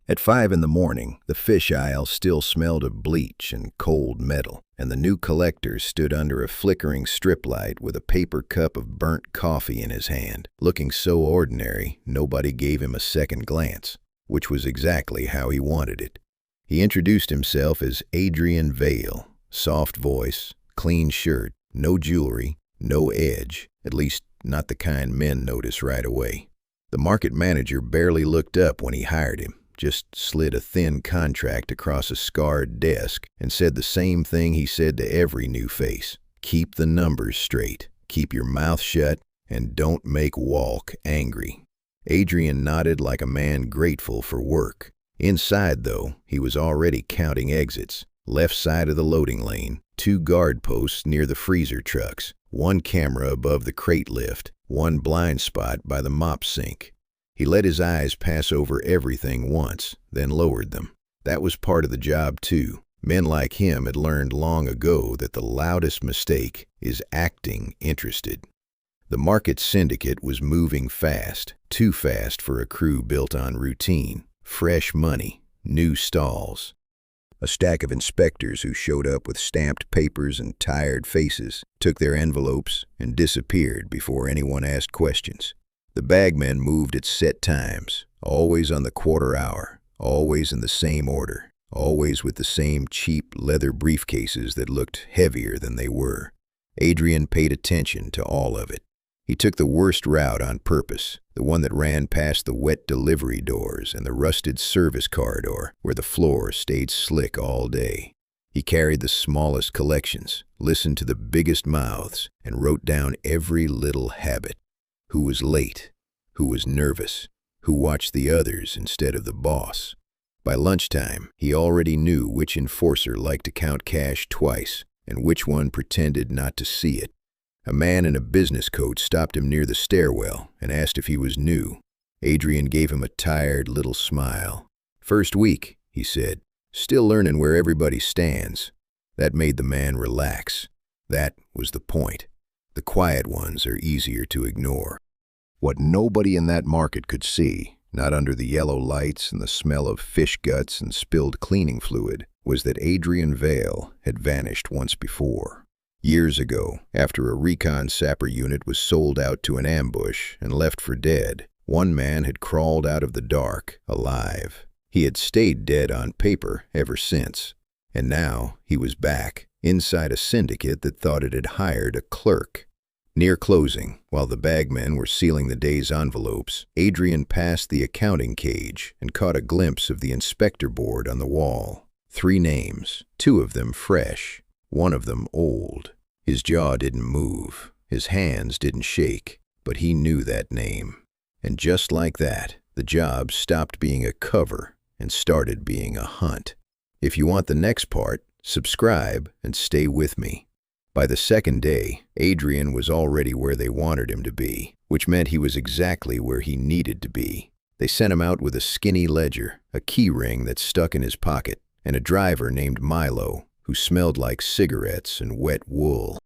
At 5 in the morning, the fish aisle still smelled of bleach and cold metal, and the new collector stood under a flickering strip light with a paper cup of burnt coffee in his hand, looking so ordinary nobody gave him a second glance, which was exactly how he wanted it. He introduced himself as Adrian Vale, soft voice, clean shirt, no jewelry, no edge, at least not the kind men notice right away. The market manager barely looked up when he hired him, just slid a thin contract across a scarred desk and said the same thing he said to every new face. Keep the numbers straight, keep your mouth shut, and don't make Walc angry. Adrian nodded like a man grateful for work. Inside, though, he was already counting exits. Left side of the loading lane, 2 guard posts near the freezer trucks, 1 camera above the crate lift, 1 blind spot by the mop sink. He let his eyes pass over everything once, then lowered them. That was part of the job, too. Men like him had learned long ago that the loudest mistake is acting interested. The market syndicate was moving fast, too fast for a crew built on routine, fresh money, new stalls. A stack of inspectors who showed up with stamped papers and tired faces, took their envelopes, and disappeared before anyone asked questions. The bagmen moved at set times, always on the quarter hour, always in the same order, always with the same cheap leather briefcases that looked heavier than they were. Adrian paid attention to all of it. He took the worst route on purpose, the one that ran past the wet delivery doors and the rusted service corridor where the floor stayed slick all day. He carried the smallest collections, listened to the biggest mouths, and wrote down every little habit. Who was late, who was nervous, who watched the others instead of the boss. By lunchtime, he already knew which enforcer liked to count cash twice and which one pretended not to see it. A man in a business coat stopped him near the stairwell and asked if he was new. Adrian gave him a tired little smile. "First week," he said. "Still learning where everybody stands." That made the man relax. That was the point. The quiet ones are easier to ignore. What nobody in that market could see, not under the yellow lights and the smell of fish guts and spilled cleaning fluid, was that Adrian Vale had vanished once before. Years ago, after a recon-sapper unit was sold out to an ambush and left for dead, one man had crawled out of the dark, alive. He had stayed dead on paper ever since. And now he was back, inside a syndicate that thought it had hired a clerk. Near closing, while the bagmen were sealing the day's envelopes, Adrian passed the accounting cage and caught a glimpse of the inspector board on the wall. 3 names, 2 of them fresh, 1 of them old. His jaw didn't move, his hands didn't shake, but he knew that name. And just like that, the job stopped being a cover and started being a hunt. If you want the next part, subscribe and stay with me. By the second day, Adrian was already where they wanted him to be, which meant he was exactly where he needed to be. They sent him out with a skinny ledger, a key ring that stuck in his pocket, and a driver named Milo, who smelled like cigarettes and wet wool.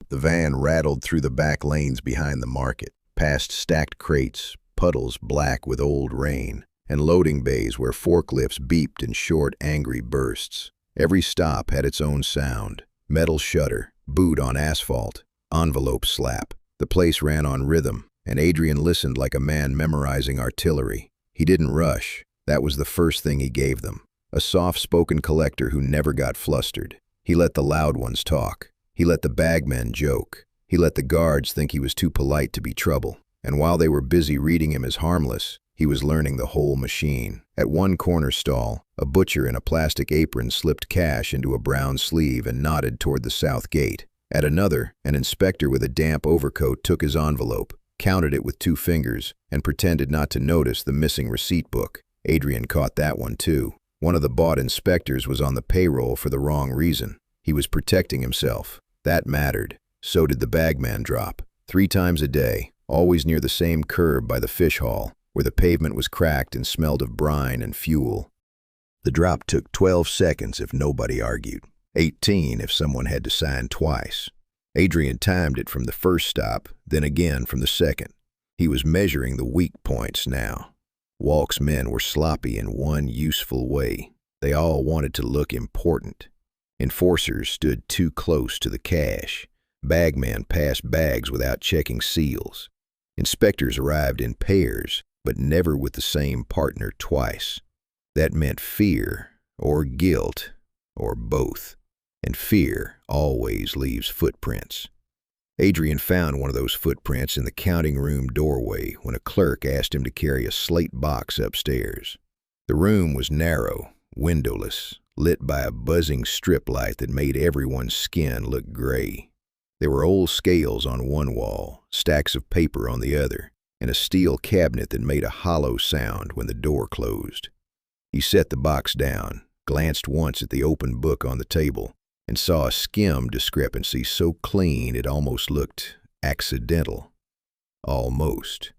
The van rattled through the back lanes behind the market, past stacked crates, puddles black with old rain, and loading bays where forklifts beeped in short, angry bursts. Every stop had its own sound. Metal shutter, boot on asphalt, envelope slap. The place ran on rhythm, and Adrian listened like a man memorizing artillery. He didn't rush. That was the first thing he gave them. A soft-spoken collector who never got flustered. He let the loud ones talk. He let the bagmen joke. He let the guards think he was too polite to be trouble. And while they were busy reading him as harmless, he was learning the whole machine. At one corner stall, a butcher in a plastic apron slipped cash into a brown sleeve and nodded toward the south gate. At another, an inspector with a damp overcoat took his envelope, counted it with 2 fingers, and pretended not to notice the missing receipt book. Adrian caught that one too. One of the bought inspectors was on the payroll for the wrong reason. He was protecting himself. That mattered. So did the bagman drop. 3 times a day, always near the same curb by the fish haul, where the pavement was cracked and smelled of brine and fuel. The drop took 12 seconds if nobody argued, 18 if someone had to sign twice. Adrian timed it from the first stop, then again from the second. He was measuring the weak points now. Walc's men were sloppy in one useful way. They all wanted to look important. Enforcers stood too close to the cash. Bagmen passed bags without checking seals. Inspectors arrived in pairs, but never with the same partner twice. That meant fear, or guilt, or both. And fear always leaves footprints. Adrian found one of those footprints in the counting room doorway when a clerk asked him to carry a slate box upstairs. The room was narrow, windowless, lit by a buzzing strip light that made everyone's skin look gray. There were old scales on one wall, stacks of paper on the other, and a steel cabinet that made a hollow sound when the door closed. He set the box down, glanced once at the open book on the table, and saw a skim discrepancy so clean it almost looked accidental. Almost.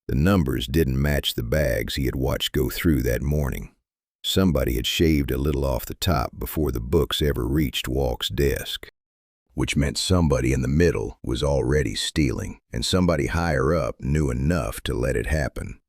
The numbers didn't match the bags he had watched go through that morning. Somebody had shaved a little off the top before the books ever reached Walc's desk, which meant somebody in the middle was already stealing, and somebody higher up knew enough to let it happen.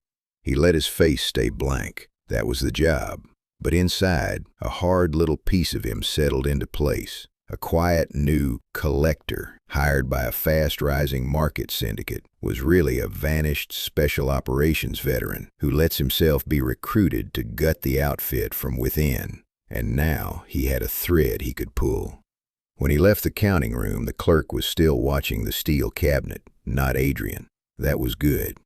He let his face stay blank. That was the job. But inside, a hard little piece of him settled into place. A quiet new collector, hired by a fast-rising market syndicate, was really a vanished special operations veteran who lets himself be recruited to gut the outfit from within. And now he had a thread he could pull. When he left the counting room, the clerk was still watching the steel cabinet, not Adrian. That was good.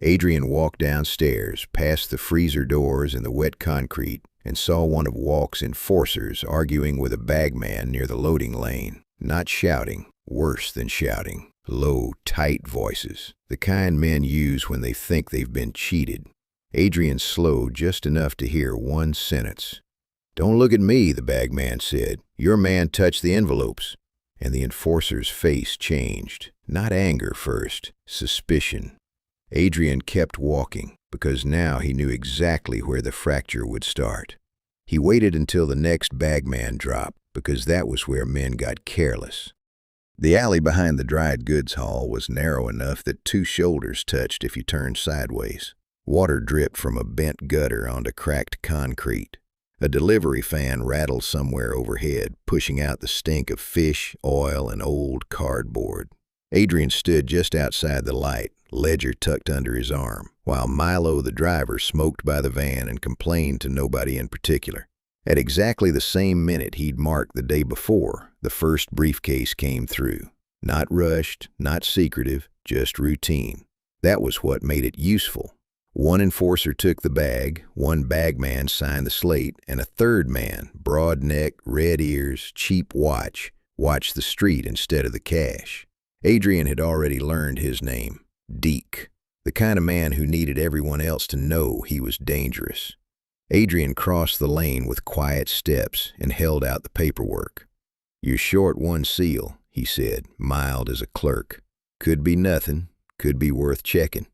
Adrian walked downstairs, past the freezer doors and the wet concrete, and saw one of Walc's enforcers arguing with a bagman near the loading lane. Not shouting, worse than shouting. Low, tight voices, the kind men use when they think they've been cheated. Adrian slowed just enough to hear one sentence. "Don't look at me," the bagman said. "Your man touched the envelopes." And the enforcer's face changed. Not anger first, suspicion. Adrian kept walking, because now he knew exactly where the fracture would start. He waited until the next bagman dropped, because that was where men got careless. The alley behind the dried goods hall was narrow enough that two shoulders touched if you turned sideways. Water dripped from a bent gutter onto cracked concrete. A delivery fan rattled somewhere overhead, pushing out the stink of fish, oil, and old cardboard. Adrian stood just outside the light, ledger tucked under his arm, while Milo the driver smoked by the van and complained to nobody in particular. At exactly the same minute he'd marked the day before, the first briefcase came through. Not rushed, not secretive, just routine. That was what made it useful. One enforcer took the bag, one bagman signed the slate, and a third man, broad neck, red ears, cheap watch, watched the street instead of the cash. Adrian had already learned his name, Deke, the kind of man who needed everyone else to know he was dangerous. Adrian crossed the lane with quiet steps and held out the paperwork. "You're short one seal," he said, mild as a clerk. "Could be nothing, could be worth checking."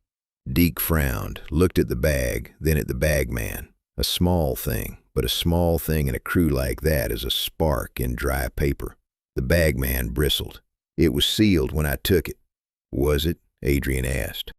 Deke frowned, looked at the bag, then at the bagman. A small thing, but a small thing in a crew like that is a spark in dry paper. The bagman bristled. "It was sealed when I took it." "Was it?" Adrian asked.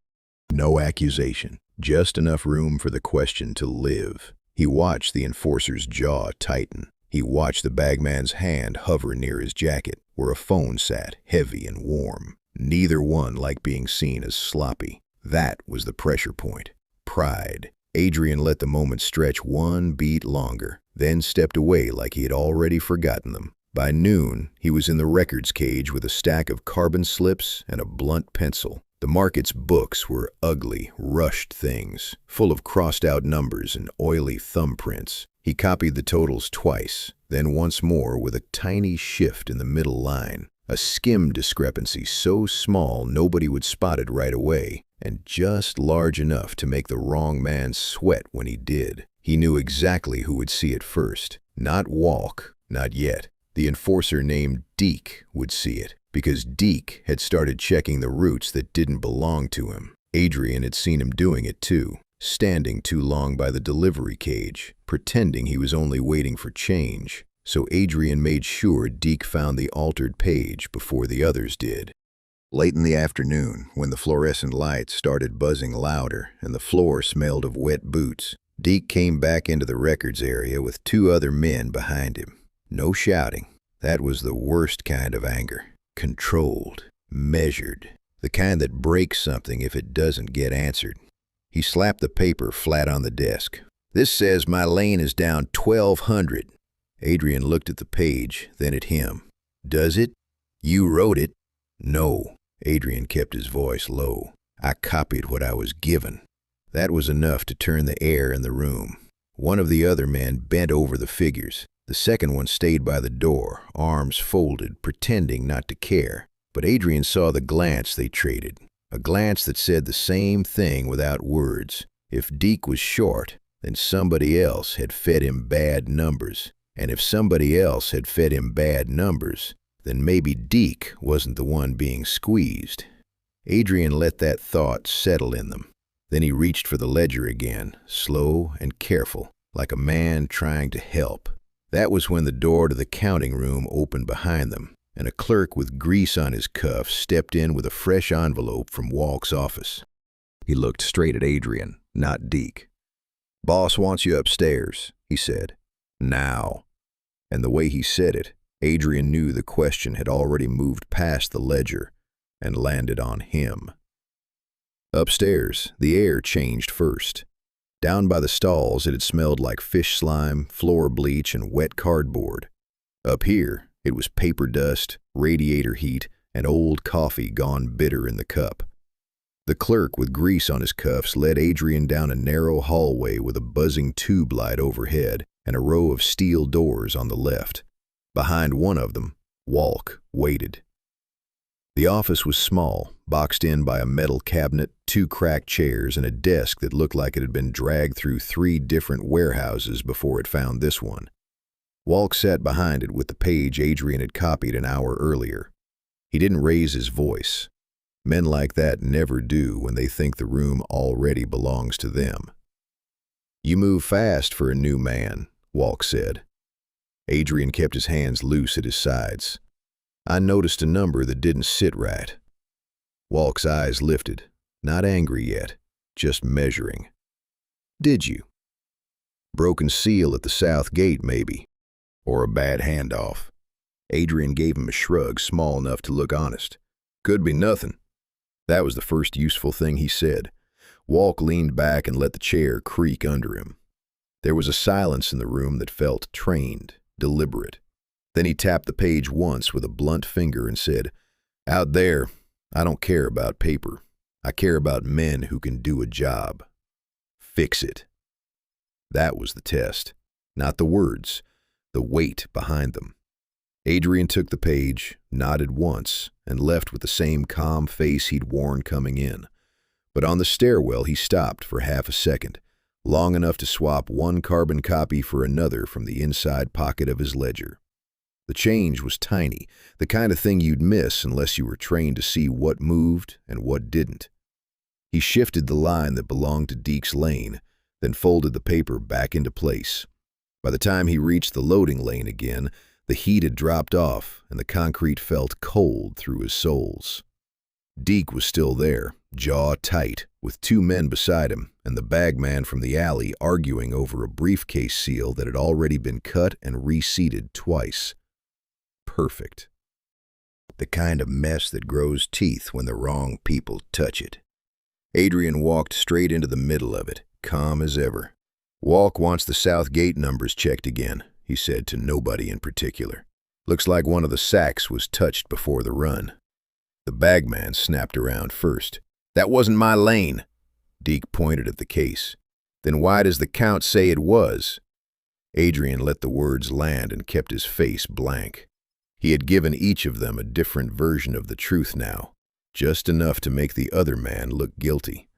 No accusation, just enough room for the question to live. He watched the enforcer's jaw tighten. He watched the bagman's hand hover near his jacket, where a phone sat, heavy and warm. Neither one liked being seen as sloppy. That was the pressure point. Pride. Adrian let the moment stretch one beat longer, then stepped away like he had already forgotten them. By noon, he was in the records cage with a stack of carbon slips and a blunt pencil. The market's books were ugly, rushed things, full of crossed-out numbers and oily thumbprints. He copied the totals twice, then once more with a tiny shift in the middle line. A skim discrepancy so small nobody would spot it right away, and just large enough to make the wrong man sweat when he did. He knew exactly who would see it first. Not Walc, not yet. The enforcer named Deke would see it, because Deke had started checking the routes that didn't belong to him. Adrian had seen him doing it too, standing too long by the delivery cage, pretending he was only waiting for change. So Adrian made sure Deke found the altered page before the others did. Late in the afternoon, when the fluorescent lights started buzzing louder and the floor smelled of wet boots, Deke came back into the records area with two other men behind him. No shouting. That was the worst kind of anger. Controlled, measured, the kind that breaks something if it doesn't get answered. He slapped the paper flat on the desk. "This says my lane is down 1,200. Adrian looked at the page, then at him. "Does it? You wrote it." "No." Adrian kept his voice low. "I copied what I was given." That was enough to turn the air in the room. One of the other men bent over the figures. The second one stayed by the door, arms folded, pretending not to care. But Adrian saw the glance they traded, a glance that said the same thing without words. If Deke was short, then somebody else had fed him bad numbers. And if somebody else had fed him bad numbers, then maybe Deke wasn't the one being squeezed. Adrian let that thought settle in them. Then he reached for the ledger again, slow and careful, like a man trying to help. That was when the door to the counting room opened behind them, and a clerk with grease on his cuffs stepped in with a fresh envelope from Walc's office. He looked straight at Adrian, not Deke. "Boss wants you upstairs," he said. "Now." And the way he said it, Adrian knew the question had already moved past the ledger and landed on him. Upstairs, the air changed first. Down by the stalls, it had smelled like fish slime, floor bleach, and wet cardboard. Up here, it was paper dust, radiator heat, and old coffee gone bitter in the cup. The clerk with grease on his cuffs led Adrian down a narrow hallway with a buzzing tube light overhead and a row of steel doors on the left. Behind one of them, Walc waited. The office was small, boxed in by a metal cabinet, two cracked chairs, and a desk that looked like it had been dragged through 3 different warehouses before it found this one. Walc sat behind it with the page Adrian had copied an hour earlier. He didn't raise his voice. Men like that never do when they think the room already belongs to them. "You move fast for a new man," Walc said. Adrian kept his hands loose at his sides. "I noticed a number that didn't sit right." Walc's eyes lifted, not angry yet, just measuring. "Did you? Broken seal at the south gate, maybe? Or a bad handoff?" Adrian gave him a shrug small enough to look honest. "Could be nothing." That was the first useful thing he said. Walc leaned back and let the chair creak under him. There was a silence in the room that felt trained, deliberate. Then he tapped the page once with a blunt finger and said, "Out there, I don't care about paper. I care about men who can do a job. Fix it." That was the test. Not the words, the weight behind them. Adrian took the page, nodded once, and left with the same calm face he'd worn coming in. But on the stairwell he stopped for half a second, long enough to swap one carbon copy for another from the inside pocket of his ledger. The change was tiny, the kind of thing you'd miss unless you were trained to see what moved and what didn't. He shifted the line that belonged to Deke's lane, then folded the paper back into place. By the time he reached the loading lane again, the heat had dropped off and the concrete felt cold through his soles. Deke was still there, jaw tight, with 2 men beside him and the bagman from the alley arguing over a briefcase seal that had already been cut and reseated twice. Perfect. The kind of mess that grows teeth when the wrong people touch it. Adrian walked straight into the middle of it, calm as ever. "Walc wants the south gate numbers checked again," he said to nobody in particular. "Looks like one of the sacks was touched before the run." The bagman snapped around first. "That wasn't my lane." Deke pointed at the case. "Then why does the count say it was?" Adrian let the words land and kept his face blank. He had given each of them a different version of the truth now, just enough to make the other man look guilty.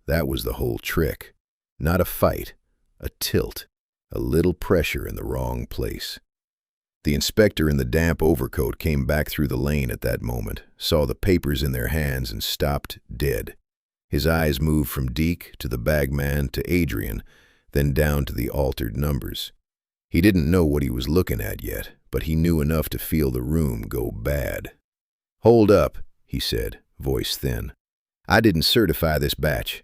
That was the whole trick. Not a fight, a tilt, a little pressure in the wrong place. The inspector in the damp overcoat came back through the lane at that moment, saw the papers in their hands and stopped dead. His eyes moved from Deke to the bagman to Adrian, then down to the altered numbers. He didn't know what he was looking at yet, but he knew enough to feel the room go bad. "Hold up," he said, voice thin. "I didn't certify this batch."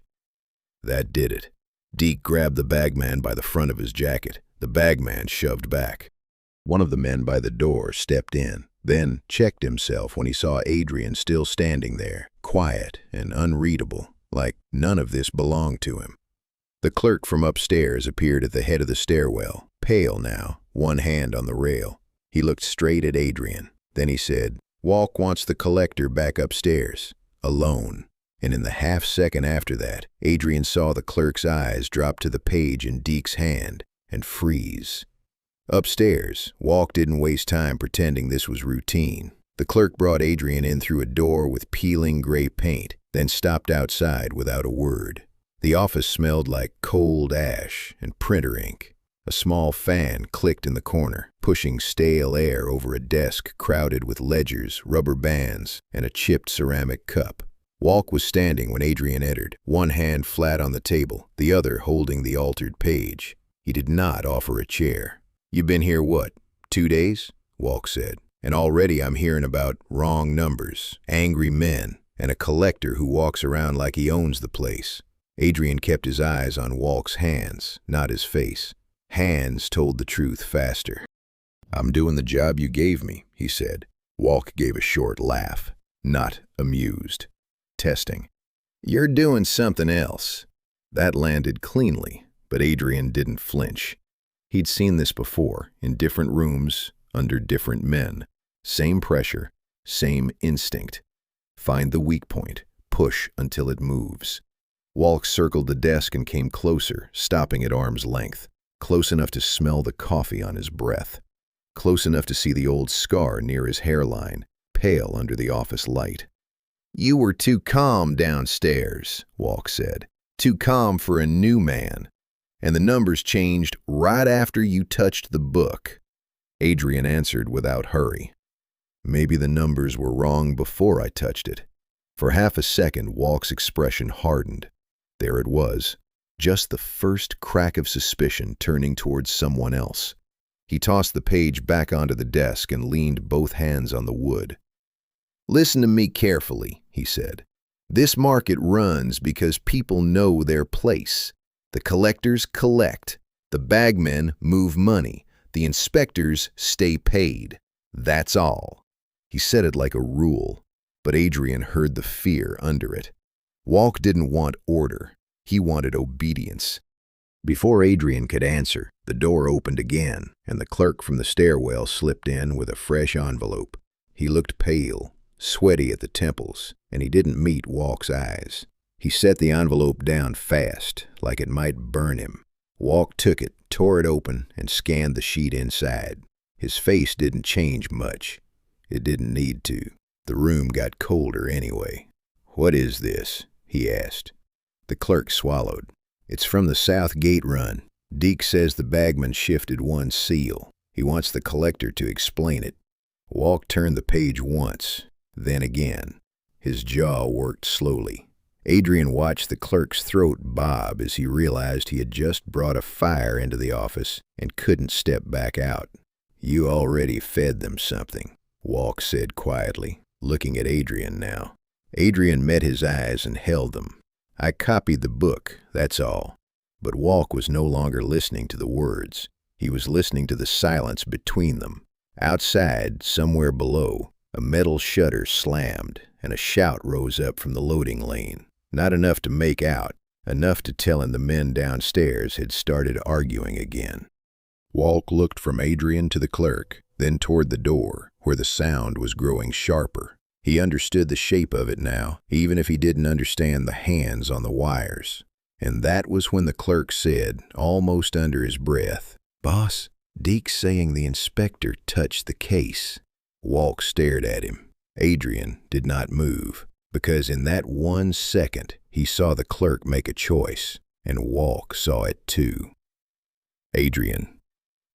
That did it. Deke grabbed the bagman by the front of his jacket. The bagman shoved back. One of the men by the door stepped in, then checked himself when he saw Adrian still standing there, quiet and unreadable, like none of this belonged to him. The clerk from upstairs appeared at the head of the stairwell, pale now, one hand on the rail. He looked straight at Adrian. Then he said, "Walc wants the collector back upstairs, alone." And in the half-second after that, Adrian saw the clerk's eyes drop to the page in Deke's hand and freeze. Upstairs, Walc didn't waste time pretending this was routine. The clerk brought Adrian in through a door with peeling gray paint, then stopped outside without a word. The office smelled like cold ash and printer ink. A small fan clicked in the corner, pushing stale air over a desk crowded with ledgers, rubber bands, and a chipped ceramic cup. Walc was standing when Adrian entered, one hand flat on the table, the other holding the altered page. He did not offer a chair. "You been here what, 2 days?" Walc said. "And already I'm hearing about wrong numbers, angry men, and a collector who walks around like he owns the place." Adrian kept his eyes on Walc's hands, not his face. Hands told the truth faster. "I'm doing the job you gave me," he said. Walc gave a short laugh, not amused. Testing. "You're doing something else." That landed cleanly, but Adrian didn't flinch. He'd seen this before, in different rooms, under different men. Same pressure, same instinct. Find the weak point, push until it moves. Walc circled the desk and came closer, stopping at arm's length. Close enough to smell the coffee on his breath. Close enough to see the old scar near his hairline, pale under the office light. "You were too calm downstairs," Walc said. "Too calm for a new man. And the numbers changed right after you touched the book." Adrian answered without hurry. "Maybe the numbers were wrong before I touched it." For half a second, Walc's expression hardened. There it was, just the first crack of suspicion turning towards someone else. He tossed the page back onto the desk and leaned both hands on the wood. "Listen to me carefully," he said. "This market runs because people know their place. The collectors collect. The bagmen move money. The inspectors stay paid. That's all." He said it like a rule, but Adrian heard the fear under it. Walc didn't want order. He wanted obedience. Before Adrian could answer, the door opened again, and the clerk from the stairwell slipped in with a fresh envelope. He looked pale, sweaty at the temples, and he didn't meet Walc's eyes. He set the envelope down fast, like it might burn him. Walc took it, tore it open, and scanned the sheet inside. His face didn't change much. It didn't need to. The room got colder anyway. "What is this?" he asked. The clerk swallowed. "It's from the South Gate run. Deke says the bagman shifted one seal. He wants the collector to explain it." Walc turned the page once, then again. His jaw worked slowly. Adrian watched the clerk's throat bob as he realized he had just brought a fire into the office and couldn't step back out. "You already fed them something," Walc said quietly, looking at Adrian now. Adrian met his eyes and held them. "I copied the book, that's all." But Walc was no longer listening to the words. He was listening to the silence between them. Outside, somewhere below, a metal shutter slammed, and a shout rose up from the loading lane. Not enough to make out, enough to tell him the men downstairs had started arguing again. Walc looked from Adrian to the clerk, then toward the door, where the sound was growing sharper. He understood the shape of it now, even if he didn't understand the hands on the wires. And that was when the clerk said, almost under his breath, "Boss, Deke's saying the inspector touched the case." Walc stared at him. Adrian did not move, because in that 1 second, he saw the clerk make a choice, and Walc saw it too. Adrian.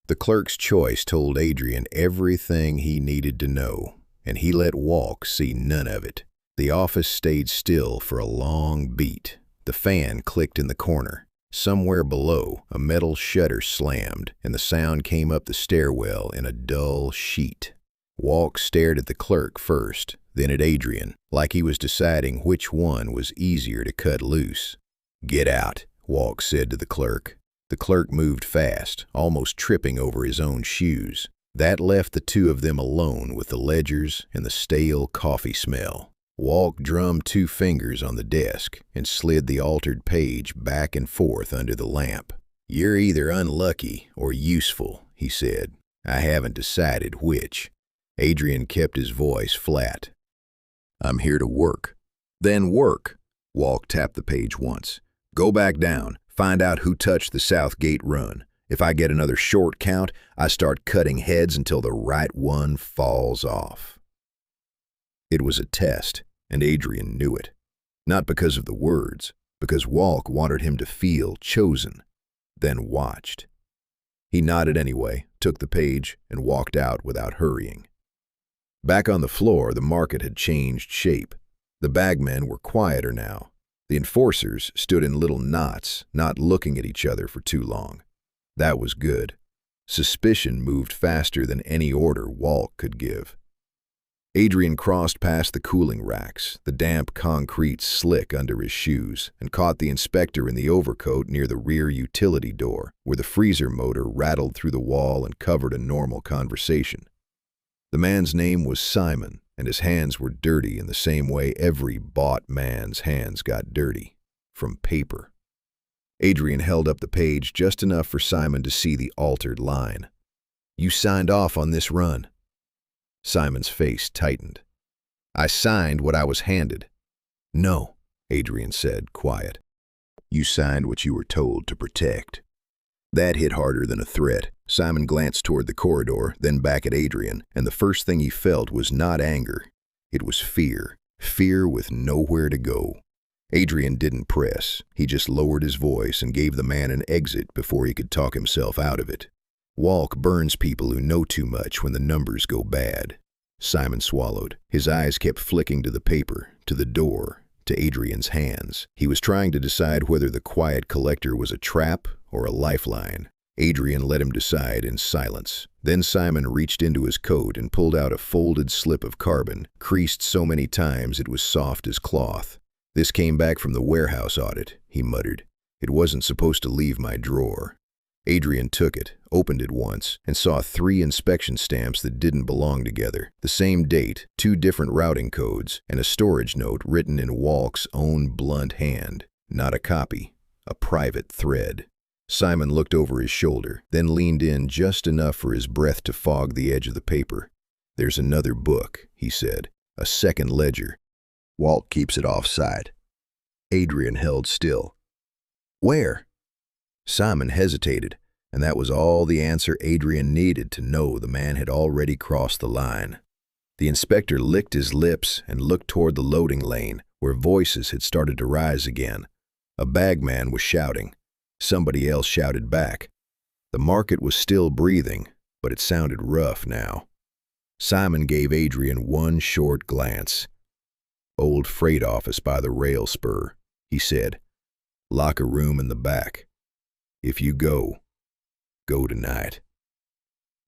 The clerk's choice told Adrian everything he needed to know, and he let Walc see none of it. The office stayed still for a long beat. The fan clicked in the corner. Somewhere below, a metal shutter slammed, and the sound came up the stairwell in a dull sheet. Walc stared at the clerk first, then at Adrian, like he was deciding which one was easier to cut loose. "Get out," Walc said to the clerk. The clerk moved fast, almost tripping over his own shoes. That left the two of them alone with the ledgers and the stale coffee smell. Walc drummed 2 fingers on the desk and slid the altered page back and forth under the lamp. "You're either unlucky or useful," he said. "I haven't decided which." Adrian kept his voice flat. "I'm here to work." "Then work." Walc tapped the page once. "Go back down. Find out who touched the South Gate run. If I get another short count, I start cutting heads until the right one falls off." It was a test, and Adrian knew it. Not because of the words, because Walc wanted him to feel chosen, then watched. He nodded anyway, took the page, and walked out without hurrying. Back on the floor, the market had changed shape. The bagmen were quieter now. The enforcers stood in little knots, not looking at each other for too long. That was good. Suspicion moved faster than any order Walc could give. Adrian crossed past the cooling racks, the damp concrete slick under his shoes, and caught the inspector in the overcoat near the rear utility door, where the freezer motor rattled through the wall and covered a normal conversation. The man's name was Simon, and his hands were dirty in the same way every bought man's hands got dirty, from paper. Adrian held up the page just enough for Simon to see the altered line. "You signed off on this run." Simon's face tightened. "I signed what I was handed." "No," Adrian said, quiet. "You signed what you were told to protect." That hit harder than a threat. Simon glanced toward the corridor, then back at Adrian, and the first thing he felt was not anger. It was fear. Fear with nowhere to go. Adrian didn't press. He just lowered his voice and gave the man an exit before he could talk himself out of it. Walc burns people who know too much when the numbers go bad. Simon swallowed. His eyes kept flicking to the paper, to the door, to Adrian's hands. He was trying to decide whether the quiet collector was a trap or a lifeline. Adrian let him decide in silence. Then Simon reached into his coat and pulled out a folded slip of carbon, creased so many times it was soft as cloth. "This came back from the warehouse audit," he muttered. "It wasn't supposed to leave my drawer." Adrian took it, opened it once, and saw 3 inspection stamps that didn't belong together. The same date, 2 different routing codes, and a storage note written in Walc's own blunt hand. Not a copy, a private thread. Simon looked over his shoulder, then leaned in just enough for his breath to fog the edge of the paper. "There's another book," he said, "a second ledger. Walc keeps it off-site." Adrian held still. "Where?" Simon hesitated, and that was all the answer Adrian needed to know the man had already crossed the line. The inspector licked his lips and looked toward the loading lane, where voices had started to rise again. A bagman was shouting. Somebody else shouted back. The market was still breathing, but it sounded rough now. Simon gave Adrian one short glance. "Old freight office by the rail spur," he said. "Locker room in the back. If you go tonight."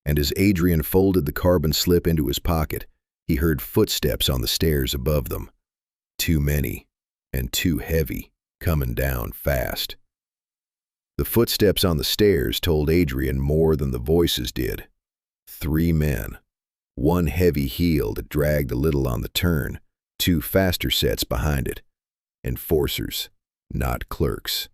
And as Adrian folded the carbon slip into his pocket, he heard footsteps on the stairs above them. Too many, and too heavy, coming down fast. The footsteps on the stairs told Adrian more than the voices did. 3 men. 1 heavy heel that dragged a little on the turn, 2 faster sets behind it. Enforcers, not clerks.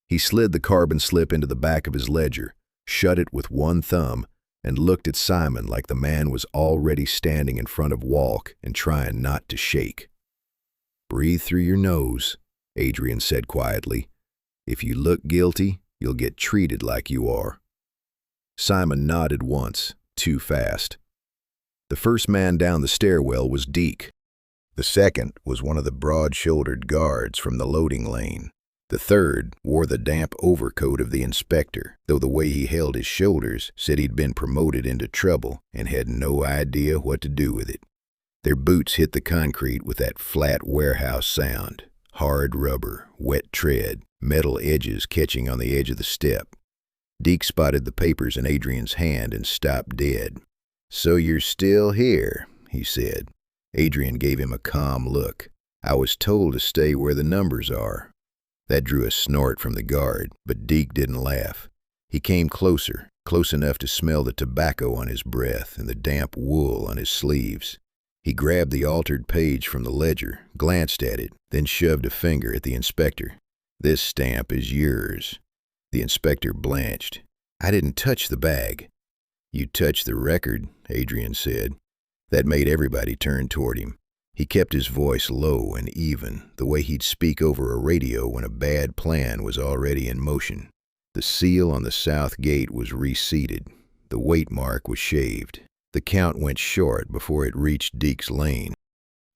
He slid the carbon slip into the back of his ledger, shut it with 1 thumb, and looked at Simon like the man was already standing in front of Walc and trying not to shake. "Breathe through your nose," Adrian said quietly. "If you look guilty, you'll get treated like you are." Simon nodded once, too fast. The first man down the stairwell was Deke. The second was one of the broad-shouldered guards from the loading lane. The third wore the damp overcoat of the inspector, though the way he held his shoulders said he'd been promoted into trouble and had no idea what to do with it. Their boots hit the concrete with that flat warehouse sound. Hard rubber, wet tread, metal edges catching on the edge of the step. Deke spotted the papers in Adrian's hand and stopped dead. "So you're still here," he said. Adrian gave him a calm look. "I was told to stay where the numbers are." That drew a snort from the guard, but Deke didn't laugh. He came closer, close enough to smell the tobacco on his breath and the damp wool on his sleeves. He grabbed the altered page from the ledger, glanced at it, then shoved a finger at the inspector. "This stamp is yours." The inspector blanched. "I didn't touch the bag." "You touched the record," Adrian said. That made everybody turn toward him. He kept his voice low and even, the way he'd speak over a radio when a bad plan was already in motion. The seal on the south gate was reseated. The weight mark was shaved. The count went short before it reached Deke's lane.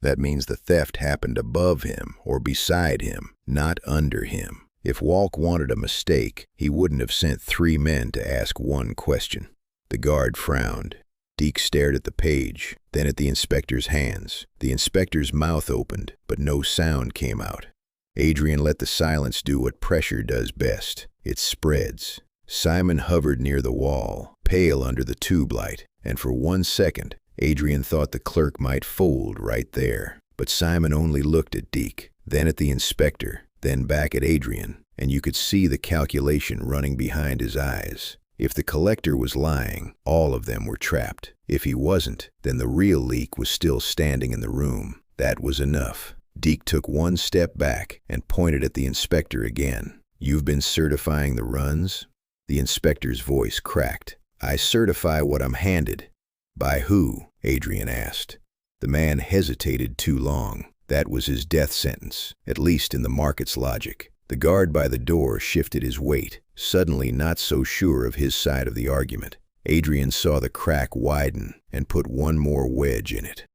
That means the theft happened above him or beside him, not under him. If Walc wanted a mistake, he wouldn't have sent 3 men to ask one question. The guard frowned. Deke stared at the page, then at the inspector's hands. The inspector's mouth opened, but no sound came out. Adrian let the silence do what pressure does best. It spreads. Simon hovered near the wall, pale under the tube light, and for 1 second, Adrian thought the clerk might fold right there. But Simon only looked at Deke, then at the inspector, then back at Adrian, and you could see the calculation running behind his eyes. If the collector was lying, all of them were trapped. If he wasn't, then the real leak was still standing in the room. That was enough. Deke took 1 step back and pointed at the inspector again. "You've been certifying the runs?" The inspector's voice cracked. "I certify what I'm handed." "By who?" Adrian asked. The man hesitated too long. That was his death sentence, at least in the market's logic. The guard by the door shifted his weight, suddenly not so sure of his side of the argument. Adrian saw the crack widen and put 1 more wedge in it.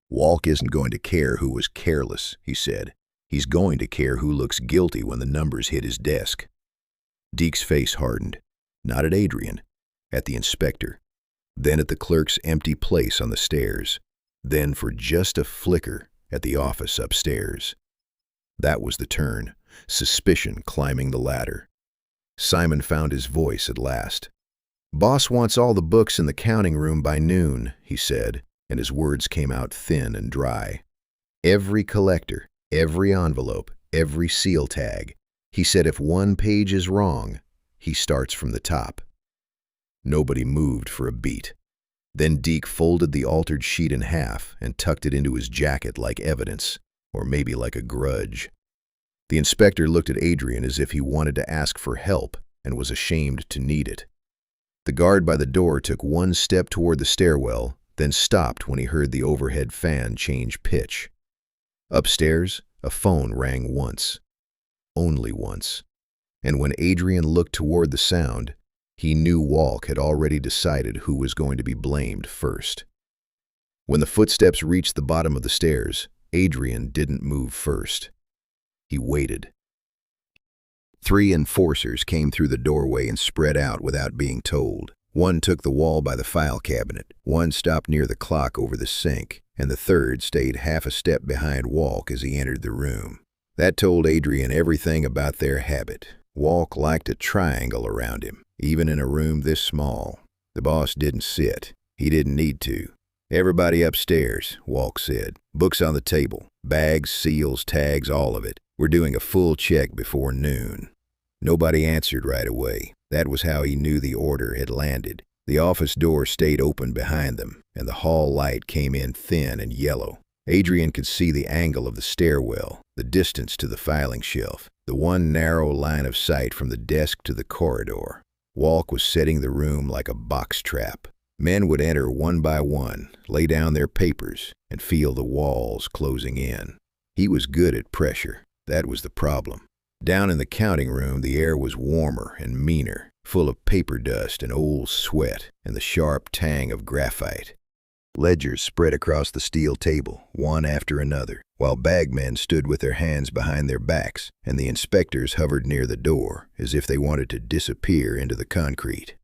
"Walc isn't going to care who was careless," he said. "He's going to care who looks guilty when the numbers hit his desk." Deke's face hardened. Not at Adrian, at the inspector. Then at the clerk's empty place on the stairs. Then for just a flicker at the office upstairs. That was the turn. Suspicion climbing the ladder. Simon found his voice at last. "Boss wants all the books in the counting room by noon," he said, and his words came out thin and dry. "Every collector, every envelope, every seal tag. He said if 1 page is wrong, he starts from the top." Nobody moved for a beat. Then Deke folded the altered sheet in half and tucked it into his jacket like evidence, or maybe like a grudge. The inspector looked at Adrian as if he wanted to ask for help and was ashamed to need it. The guard by the door took 1 step toward the stairwell, then stopped when he heard the overhead fan change pitch. Upstairs, a phone rang once. Only once. And when Adrian looked toward the sound, he knew Walc had already decided who was going to be blamed first. When the footsteps reached the bottom of the stairs, Adrian didn't move first. He waited. 3 enforcers came through the doorway and spread out without being told. 1 took the wall by the file cabinet, 1 stopped near the clock over the sink, and the 3rd stayed half a step behind Walc as he entered the room. That told Adrian everything about their habit. Walc liked a triangle around him, even in a room this small. The boss didn't sit. He didn't need to. "Everybody upstairs," Walc said. "Books on the table. Bags, seals, tags, all of it. We're doing a full check before noon." Nobody answered right away. That was how he knew the order had landed. The office door stayed open behind them, and the hall light came in thin and yellow. Adrian could see the angle of the stairwell, the distance to the filing shelf, the 1 narrow line of sight from the desk to the corridor. Walc was setting the room like a box trap. Men would enter 1 by 1, lay down their papers, and feel the walls closing in. He was good at pressure. That was the problem. Down in the counting room, the air was warmer and meaner, full of paper dust and old sweat and the sharp tang of graphite. Ledgers spread across the steel table, one after another, while bagmen stood with their hands behind their backs, and the inspectors hovered near the door, as if they wanted to disappear into the concrete.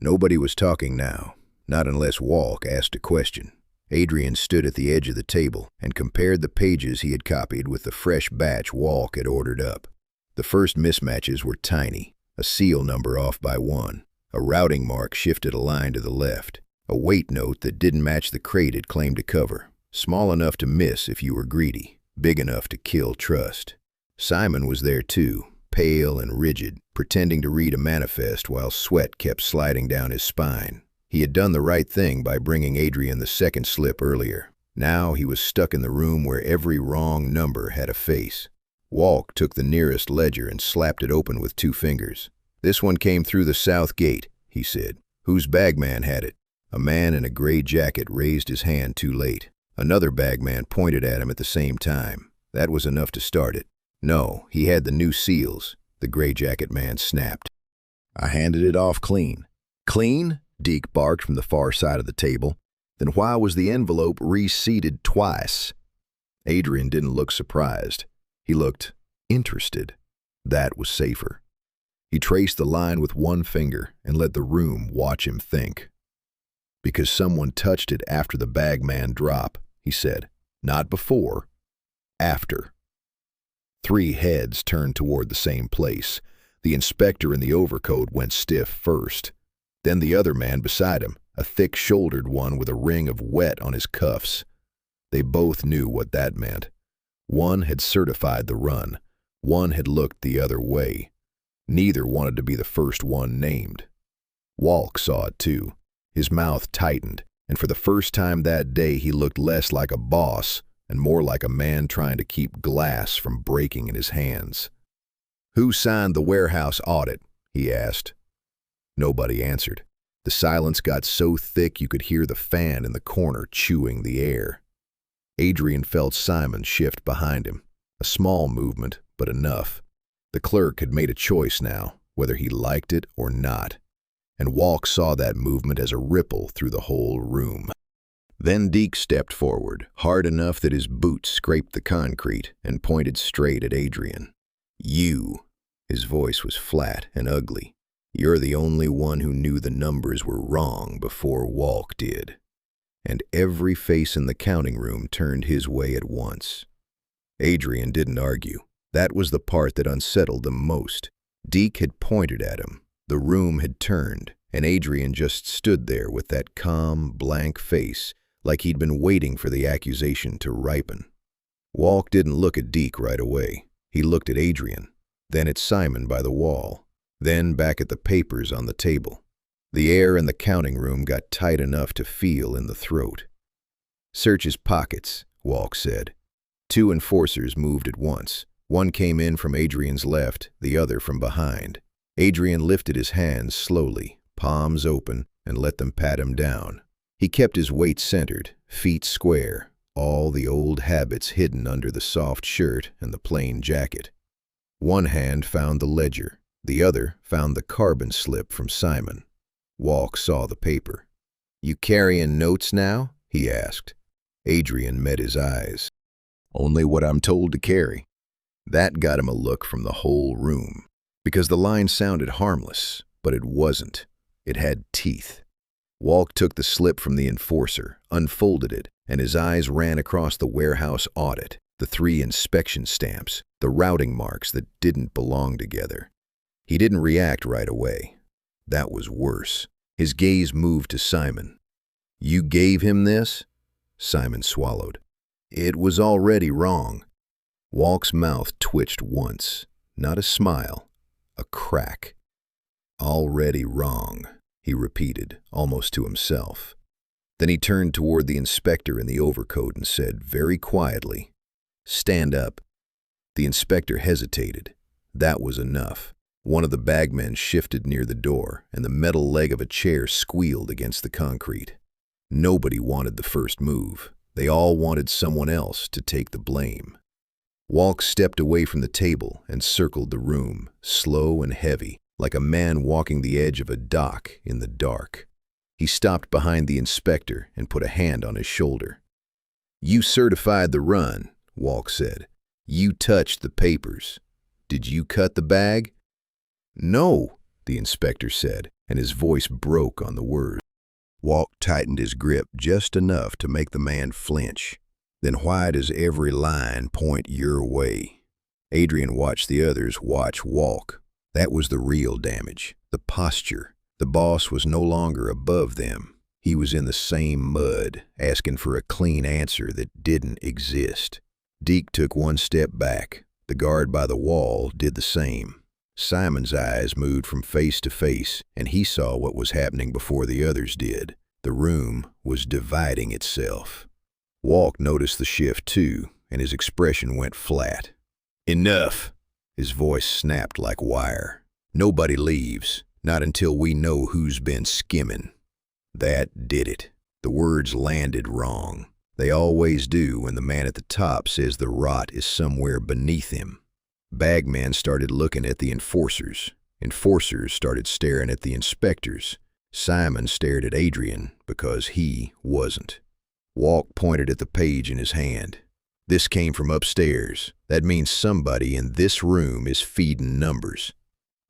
Nobody was talking now, not unless Walc asked a question. Adrian stood at the edge of the table and compared the pages he had copied with the fresh batch Walc had ordered up. The first mismatches were tiny, a seal number off by 1. A routing mark shifted a line to the left. A weight note that didn't match the crate it claimed to cover. Small enough to miss if you were greedy, big enough to kill trust. Simon was there too, pale and rigid, pretending to read a manifest while sweat kept sliding down his spine. He had done the right thing by bringing Adrian the second slip earlier. Now he was stuck in the room where every wrong number had a face. Walc took the nearest ledger and slapped it open with 2 fingers. "This one came through the south gate," he said. "Whose bagman had it?" A man in a gray jacket raised his hand too late. Another bagman pointed at him at the same time. That was enough to start it. "No, he had the new seals," the gray jacket man snapped. "I handed it off clean." "Clean?" Deke barked from the far side of the table. "Then why was the envelope reseated twice?" Adrian didn't look surprised. He looked interested. That was safer. He traced the line with 1 finger and let the room watch him think. "Because someone touched it after the bagman drop," he said. "Not before. After." 3 heads turned toward the same place. The inspector in the overcoat went stiff first. Then the other man beside him, a thick-shouldered one with a ring of wet on his cuffs. They both knew what that meant. One had certified the run. One had looked the other way. Neither wanted to be the first one named. Walc saw it too. His mouth tightened, and for the first time that day he looked less like a boss and more like a man trying to keep glass from breaking in his hands. "Who signed the warehouse audit?" he asked. Nobody answered. The silence got so thick you could hear the fan in the corner chewing the air. Adrian felt Simon shift behind him. A small movement, but enough. The clerk had made a choice now, whether he liked it or not. And Walc saw that movement as a ripple through the whole room. Then Deke stepped forward, hard enough that his boots scraped the concrete, and pointed straight at Adrian. "You." His voice was flat and ugly. "You're the only one who knew the numbers were wrong before Walc did." And every face in the counting room turned his way at once. Adrian didn't argue. That was the part that unsettled them most. Deke had pointed at him. The room had turned, and Adrian just stood there with that calm, blank face, like he'd been waiting for the accusation to ripen. Walc didn't look at Deke right away. He looked at Adrian, then at Simon by the wall, then back at the papers on the table. The air in the counting room got tight enough to feel in the throat. "Search his pockets," Walc said. 2 enforcers moved at once. One came in from Adrian's left, the other from behind. Adrian lifted his hands slowly, palms open, and let them pat him down. He kept his weight centered, feet square, all the old habits hidden under the soft shirt and the plain jacket. One hand found the ledger. The other found the carbon slip from Simon. Walc saw the paper. "You carrying notes now?" he asked. Adrian met his eyes. "Only what I'm told to carry." That got him a look from the whole room, because the line sounded harmless, but it wasn't. It had teeth. Walc took the slip from the enforcer, unfolded it, and his eyes ran across the warehouse audit, the 3 inspection stamps, the routing marks that didn't belong together. He didn't react right away. That was worse. His gaze moved to Simon. "You gave him this?" Simon swallowed. "It was already wrong." Walc's mouth twitched once. Not a smile, a crack. "Already wrong," he repeated, almost to himself. Then he turned toward the inspector in the overcoat and said very quietly, "Stand up." The inspector hesitated. That was enough. One of the bagmen shifted near the door, and the metal leg of a chair squealed against the concrete. Nobody wanted the first move. They all wanted someone else to take the blame. Walc stepped away from the table and circled the room, slow and heavy, like a man walking the edge of a dock in the dark. He stopped behind the inspector and put a hand on his shoulder. "You certified the run," Walc said. "You touched the papers. Did you cut the bag?" "No," the inspector said, and his voice broke on the word. Walc tightened his grip just enough to make the man flinch. "Then why does every line point your way?" Adrian watched the others watch Walc. That was the real damage, the posture. The boss was no longer above them. He was in the same mud, asking for a clean answer that didn't exist. Deke took one step back. The guard by the wall did the same. Simon's eyes moved from face to face, and he saw what was happening before the others did. The room was dividing itself. Walc noticed the shift too, and his expression went flat. "Enough!" His voice snapped like wire. "Nobody leaves, not until we know who's been skimming." That did it. The words landed wrong. They always do when the man at the top says the rot is somewhere beneath him. Bagmen started looking at the enforcers. Enforcers started staring at the inspectors. Simon stared at Adrian because he wasn't. Walc pointed at the page in his hand. "This came from upstairs. That means somebody in this room is feeding numbers."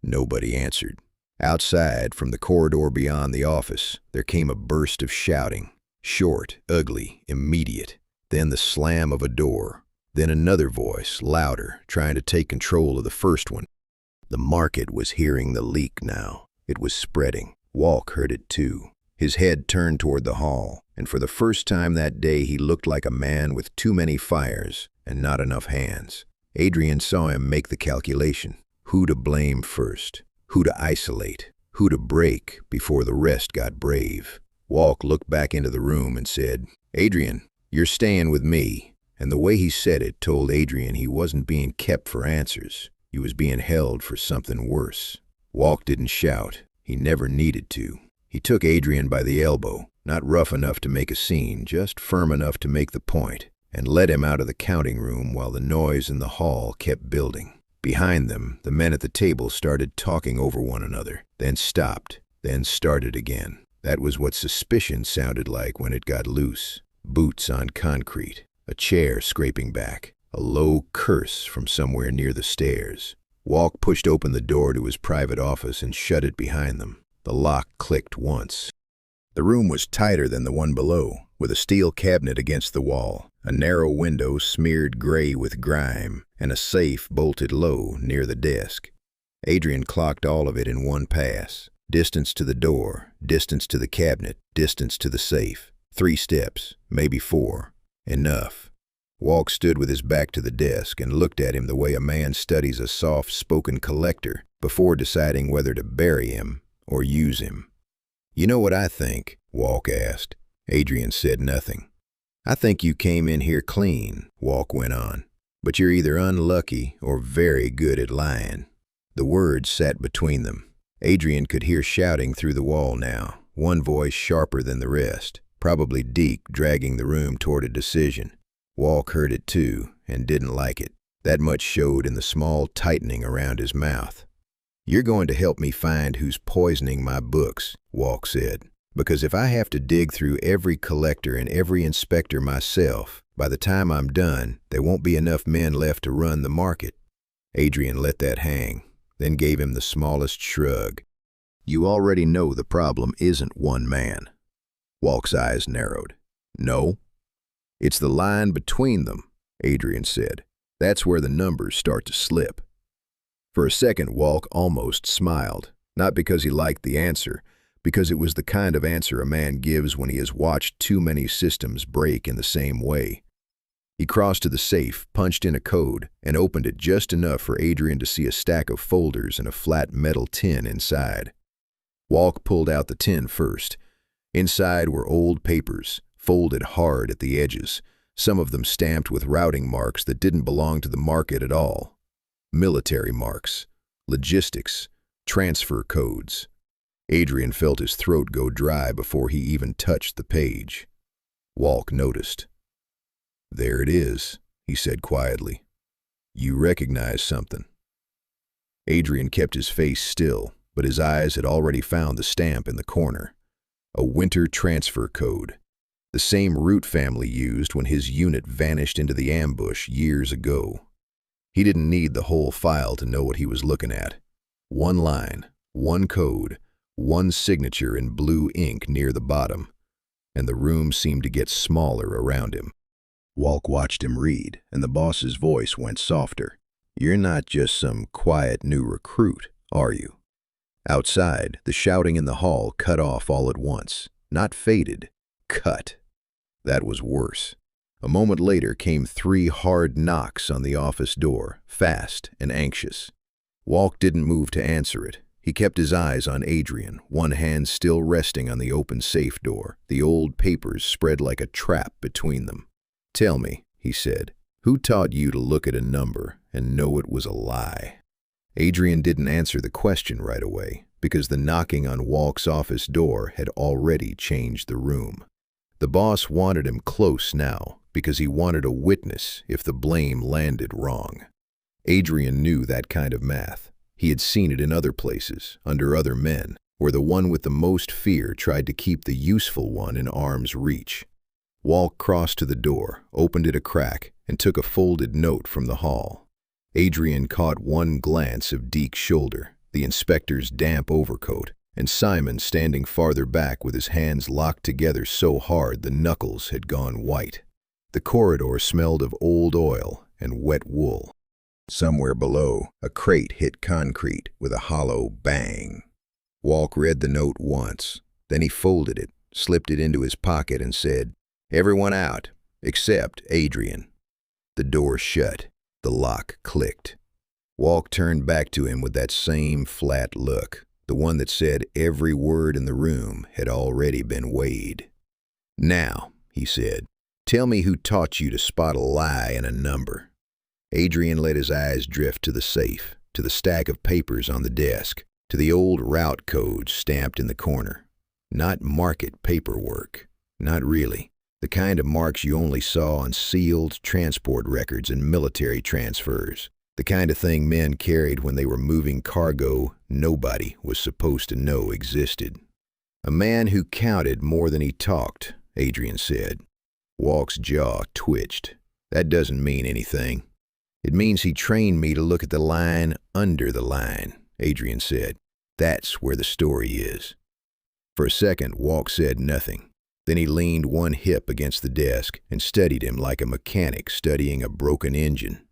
Nobody answered. Outside, from the corridor beyond the office, there came a burst of shouting. Short, ugly, immediate. Then the slam of a door. Then another voice, louder, trying to take control of the first one. The market was hearing the leak now. It was spreading. Walc heard it too. His head turned toward the hall, and for the first time that day he looked like a man with too many fires and not enough hands. Adrian saw him make the calculation. Who to blame first? Who to isolate? Who to break before the rest got brave? Walc looked back into the room and said, "Adrian, you're staying with me." And the way he said it told Adrian he wasn't being kept for answers. He was being held for something worse. Walc didn't shout. He never needed to. He took Adrian by the elbow, not rough enough to make a scene, just firm enough to make the point, and led him out of the counting room while the noise in the hall kept building. Behind them, the men at the table started talking over one another, then stopped, then started again. That was what suspicion sounded like when it got loose. Boots on concrete, a chair scraping back, a low curse from somewhere near the stairs. Walc pushed open the door to his private office and shut it behind them. The lock clicked once. The room was tighter than the one below, with a steel cabinet against the wall, a narrow window smeared gray with grime, and a safe bolted low near the desk. Adrian clocked all of it in one pass. Distance to the door, distance to the cabinet, distance to the safe. 3 steps, maybe 4. Enough. Walc stood with his back to the desk and looked at him the way a man studies a soft-spoken collector before deciding whether to bury him or use him. "You know what I think?" Walc asked. Adrian said nothing. "I think you came in here clean," Walc went on. "But you're either unlucky or very good at lying." The words sat between them. Adrian could hear shouting through the wall now, one voice sharper than the rest, probably Deke dragging the room toward a decision. Walc heard it too, and didn't like it. That much showed in the small tightening around his mouth. "You're going to help me find who's poisoning my books," Walc said. "Because if I have to dig through every collector and every inspector myself, by the time I'm done, there won't be enough men left to run the market." Adrian let that hang, then gave him the smallest shrug. "You already know the problem isn't one man." Walc's eyes narrowed. "No? It's the line between them," Adrian said. "That's where the numbers start to slip." For a second, Walc almost smiled, not because he liked the answer, because it was the kind of answer a man gives when he has watched too many systems break in the same way. He crossed to the safe, punched in a code, and opened it just enough for Adrian to see a stack of folders and a flat metal tin inside. Walc pulled out the tin first. Inside were old papers, folded hard at the edges, some of them stamped with routing marks that didn't belong to the market at all. Military marks, logistics, transfer codes. Adrian felt his throat go dry before he even touched the page. Walc noticed. "There it is," he said quietly. "You recognize something." Adrian kept his face still, but his eyes had already found the stamp in the corner. A winter transfer code. The same root family used when his unit vanished into the ambush years ago. He didn't need the whole file to know what he was looking at. One line, one code, one signature in blue ink near the bottom, and the room seemed to get smaller around him. Walc watched him read, and the boss's voice went softer. "You're not just some quiet new recruit, are you?" Outside, the shouting in the hall cut off all at once. Not faded, cut. That was worse. A moment later came 3 hard knocks on the office door, fast and anxious. Walc didn't move to answer it. He kept his eyes on Adrian, one hand still resting on the open safe door, the old papers spread like a trap between them. "Tell me," he said, "who taught you to look at a number and know it was a lie?" Adrian didn't answer the question right away, because the knocking on Walc's office door had already changed the room. The boss wanted him close now, because he wanted a witness if the blame landed wrong. Adrian knew that kind of math. He had seen it in other places, under other men, where the one with the most fear tried to keep the useful one in arm's reach. Walc crossed to the door, opened it a crack, and took a folded note from the hall. Adrian caught one glance of Deke's shoulder, the inspector's damp overcoat, and Simon standing farther back with his hands locked together so hard the knuckles had gone white. The corridor smelled of old oil and wet wool. Somewhere below, a crate hit concrete with a hollow bang. Walc read the note once. Then he folded it, slipped it into his pocket, and said, "Everyone out, except Adrian." The door shut. The lock clicked. Walc turned back to him with that same flat look, the one that said every word in the room had already been weighed. "Now," he said, "tell me who taught you to spot a lie in a number." Adrian let his eyes drift to the safe, to the stack of papers on the desk, to the old route codes stamped in the corner. Not market paperwork. Not really. The kind of marks you only saw on sealed transport records and military transfers. The kind of thing men carried when they were moving cargo nobody was supposed to know existed. "A man who counted more than he talked," Adrian said. Walc's jaw twitched. "That doesn't mean anything." "It means he trained me to look at the line under the line," Adrian said. "That's where the story is." For a second, Walc said nothing. Then he leaned one hip against the desk and studied him like a mechanic studying a broken engine.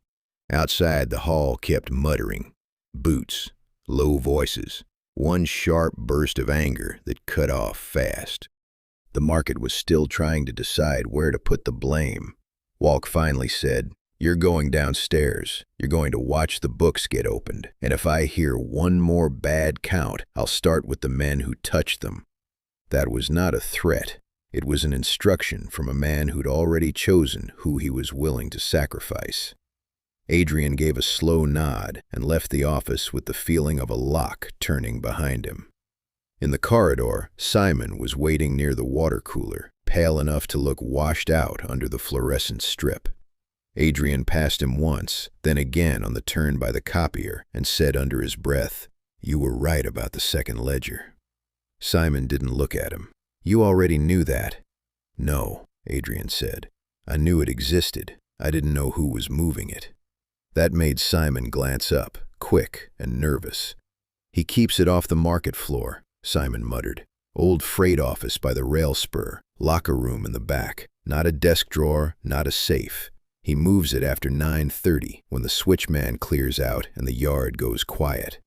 Outside, the hall kept muttering. Boots, low voices, one sharp burst of anger that cut off fast. The market was still trying to decide where to put the blame. Walc finally said, "You're going downstairs. You're going to watch the books get opened. And if I hear one more bad count, I'll start with the men who touched them." That was not a threat. It was an instruction from a man who'd already chosen who he was willing to sacrifice. Adrian gave a slow nod and left the office with the feeling of a lock turning behind him. In the corridor, Simon was waiting near the water cooler, pale enough to look washed out under the fluorescent strip. Adrian passed him once, then again on the turn by the copier, and said under his breath, "You were right about the second ledger." Simon didn't look at him. "You already knew that." "No," Adrian said. "I knew it existed. I didn't know who was moving it." That made Simon glance up, quick and nervous. "He keeps it off the market floor," Simon muttered. "Old freight office by the rail spur, locker room in the back. Not a desk drawer, not a safe. He moves it after 9:30 when the switchman clears out and the yard goes quiet."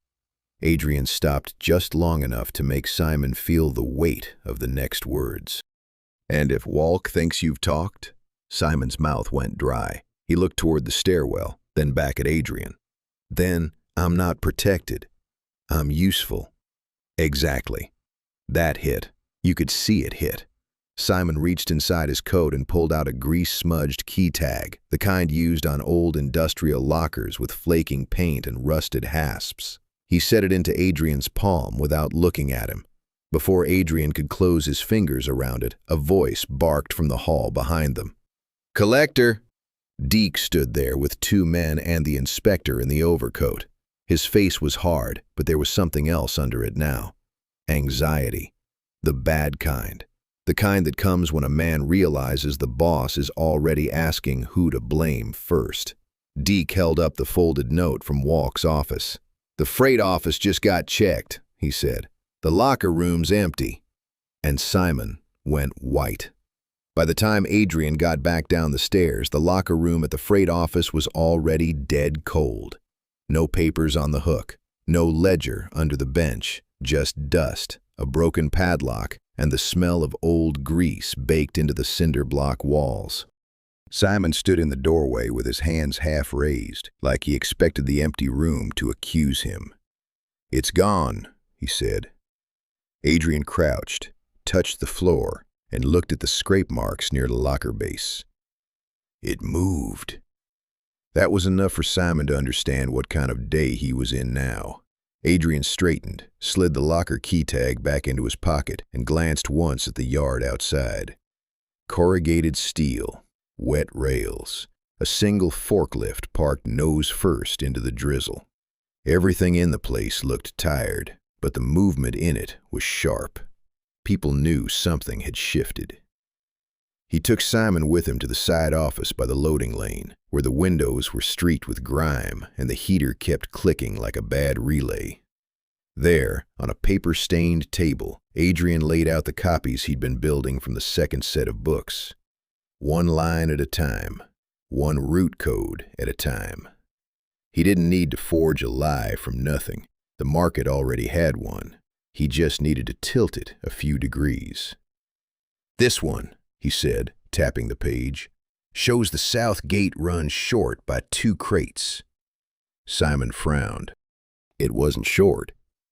Adrian stopped just long enough to make Simon feel the weight of the next words. "And if Walc thinks you've talked?" Simon's mouth went dry. He looked toward the stairwell, then back at Adrian. "Then I'm not protected. I'm useful." Exactly. That hit. You could see it hit. Simon reached inside his coat and pulled out a grease-smudged key tag, the kind used on old industrial lockers with flaking paint and rusted hasps. He set it into Adrian's palm without looking at him. Before Adrian could close his fingers around it, a voice barked from the hall behind them. "Collector!" Deke stood there with 2 men and the inspector in the overcoat. His face was hard, but there was something else under it now. Anxiety. The bad kind. The kind that comes when a man realizes the boss is already asking who to blame first. Deke held up the folded note from Walc's office. "The freight office just got checked," he said. "The locker room's empty." And Simon went white. By the time Adrian got back down the stairs, the locker room at the freight office was already dead cold. No papers on the hook, no ledger under the bench, just dust, a broken padlock, and the smell of old grease baked into the cinder block walls. Simon stood in the doorway with his hands half raised, like he expected the empty room to accuse him. "It's gone," he said. Adrian crouched, touched the floor, and looked at the scrape marks near the locker base. It moved. That was enough for Simon to understand what kind of day he was in now. Adrian straightened, slid the locker key tag back into his pocket, and glanced once at the yard outside. Corrugated steel, wet rails, a single forklift parked nose first into the drizzle. Everything in the place looked tired, but the movement in it was sharp. People knew something had shifted. He took Simon with him to the side office by the loading lane, where the windows were streaked with grime and the heater kept clicking like a bad relay. There, on a paper-stained table, Adrian laid out the copies he'd been building from the second set of books. One line at a time, one root code at a time. He didn't need to forge a lie from nothing. The market already had one. He just needed to tilt it a few degrees. "This one," he said, tapping the page, "shows the south gate runs short by 2 crates. Simon frowned. It wasn't short.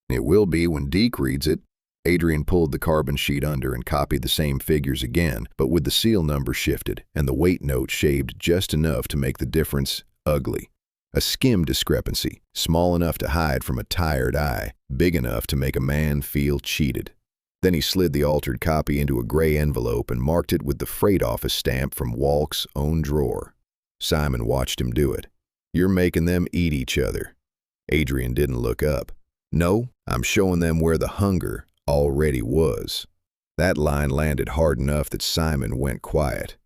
It will be when Deke reads it. Adrian pulled the carbon sheet under and copied the same figures again, but with the seal number shifted and the weight note shaved just enough to make the difference ugly. A skim discrepancy, small enough to hide from a tired eye, big enough to make a man feel cheated. Then he slid the altered copy into a gray envelope and marked it with the freight office stamp from Walc's own drawer. Simon watched him do it. "You're making them eat each other." Adrian didn't look up. "No, I'm showing them where the hunger already was." That line landed hard enough that Simon went quiet.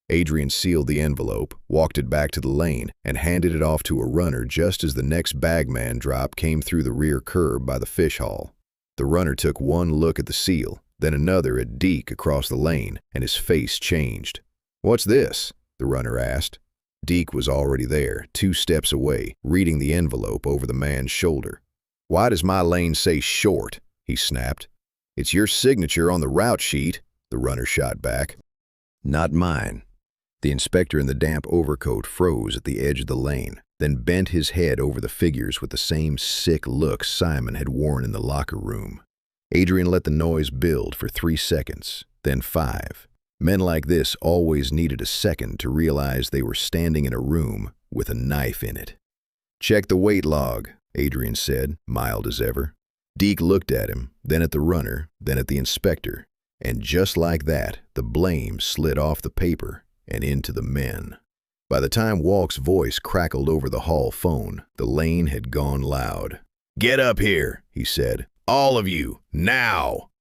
Adrian sealed the envelope, walked it back to the lane, and handed it off to a runner just as the next bagman drop came through the rear curb by the fish haul. The runner took one look at the seal, then another at Deke across the lane, and his face changed. "What's this?" the runner asked. Deke was already there, 2 steps away, reading the envelope over the man's shoulder. "Why does my lane say short?" he snapped. "It's your signature on the route sheet," the runner shot back. "Not mine." The inspector in the damp overcoat froze at the edge of the lane, then bent his head over the figures with the same sick look Simon had worn in the locker room. Adrian let the noise build for 3 seconds, then 5. Men like this always needed a second to realize they were standing in a room with a knife in it. "Check the weight log," Adrian said, mild as ever. Deke looked at him, then at the runner, then at the inspector, and just like that, the blame slid off the paper and into the men. By the time Walc's voice crackled over the hall phone, the lane had gone loud. "Get up here," he said. "All of you, now!"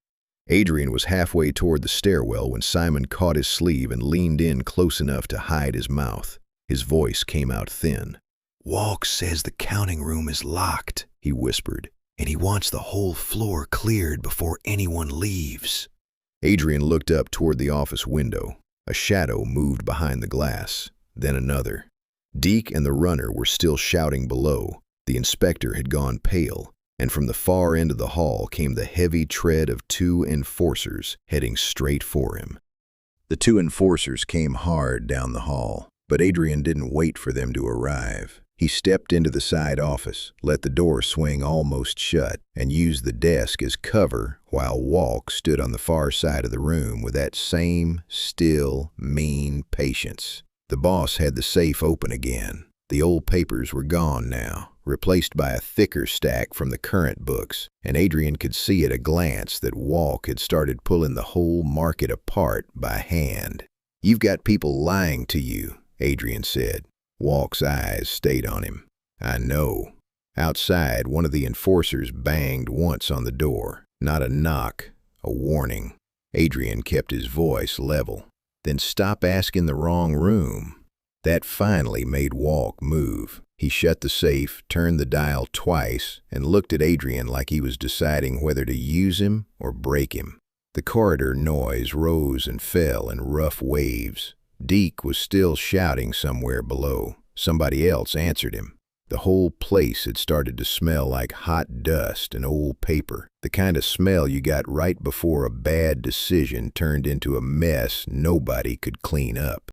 Adrian was halfway toward the stairwell when Simon caught his sleeve and leaned in close enough to hide his mouth. His voice came out thin. "Walc says the counting room is locked," he whispered, "and he wants the whole floor cleared before anyone leaves." Adrian looked up toward the office window. A shadow moved behind the glass, then another. Deke and the runner were still shouting below. The inspector had gone pale, and from the far end of the hall came the heavy tread of 2 enforcers heading straight for him. The 2 enforcers came hard down the hall, but Adrian didn't wait for them to arrive. He stepped into the side office, let the door swing almost shut, and used the desk as cover while Walc stood on the far side of the room with that same still, mean patience. The boss had the safe open again. The old papers were gone now, replaced by a thicker stack from the current books, and Adrian could see at a glance that Walc had started pulling the whole market apart by hand. "You've got people lying to you," Adrian said. Walc's eyes stayed on him. "I know." Outside, one of the enforcers banged once on the door. Not a knock, a warning. Adrian kept his voice level. "Then stop asking the wrong room." That finally made Walc move. He shut the safe, turned the dial twice, and looked at Adrian like he was deciding whether to use him or break him. The corridor noise rose and fell in rough waves. Deke was still shouting somewhere below. Somebody else answered him. The whole place had started to smell like hot dust and old paper, the kind of smell you got right before a bad decision turned into a mess nobody could clean up.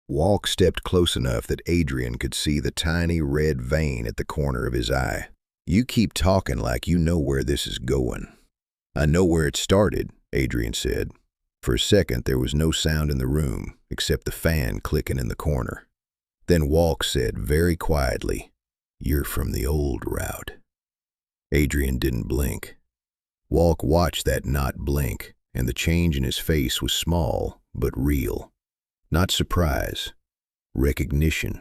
Walc stepped close enough that Adrian could see the tiny red vein at the corner of his eye. "You keep talking like you know where this is going." "I know where it started," Adrian said. For a second, there was no sound in the room except the fan clicking in the corner. Then Walc said very quietly, "You're from the old route." Adrian didn't blink. Walc watched that not blink, and the change in his face was small but real. Not surprise, recognition.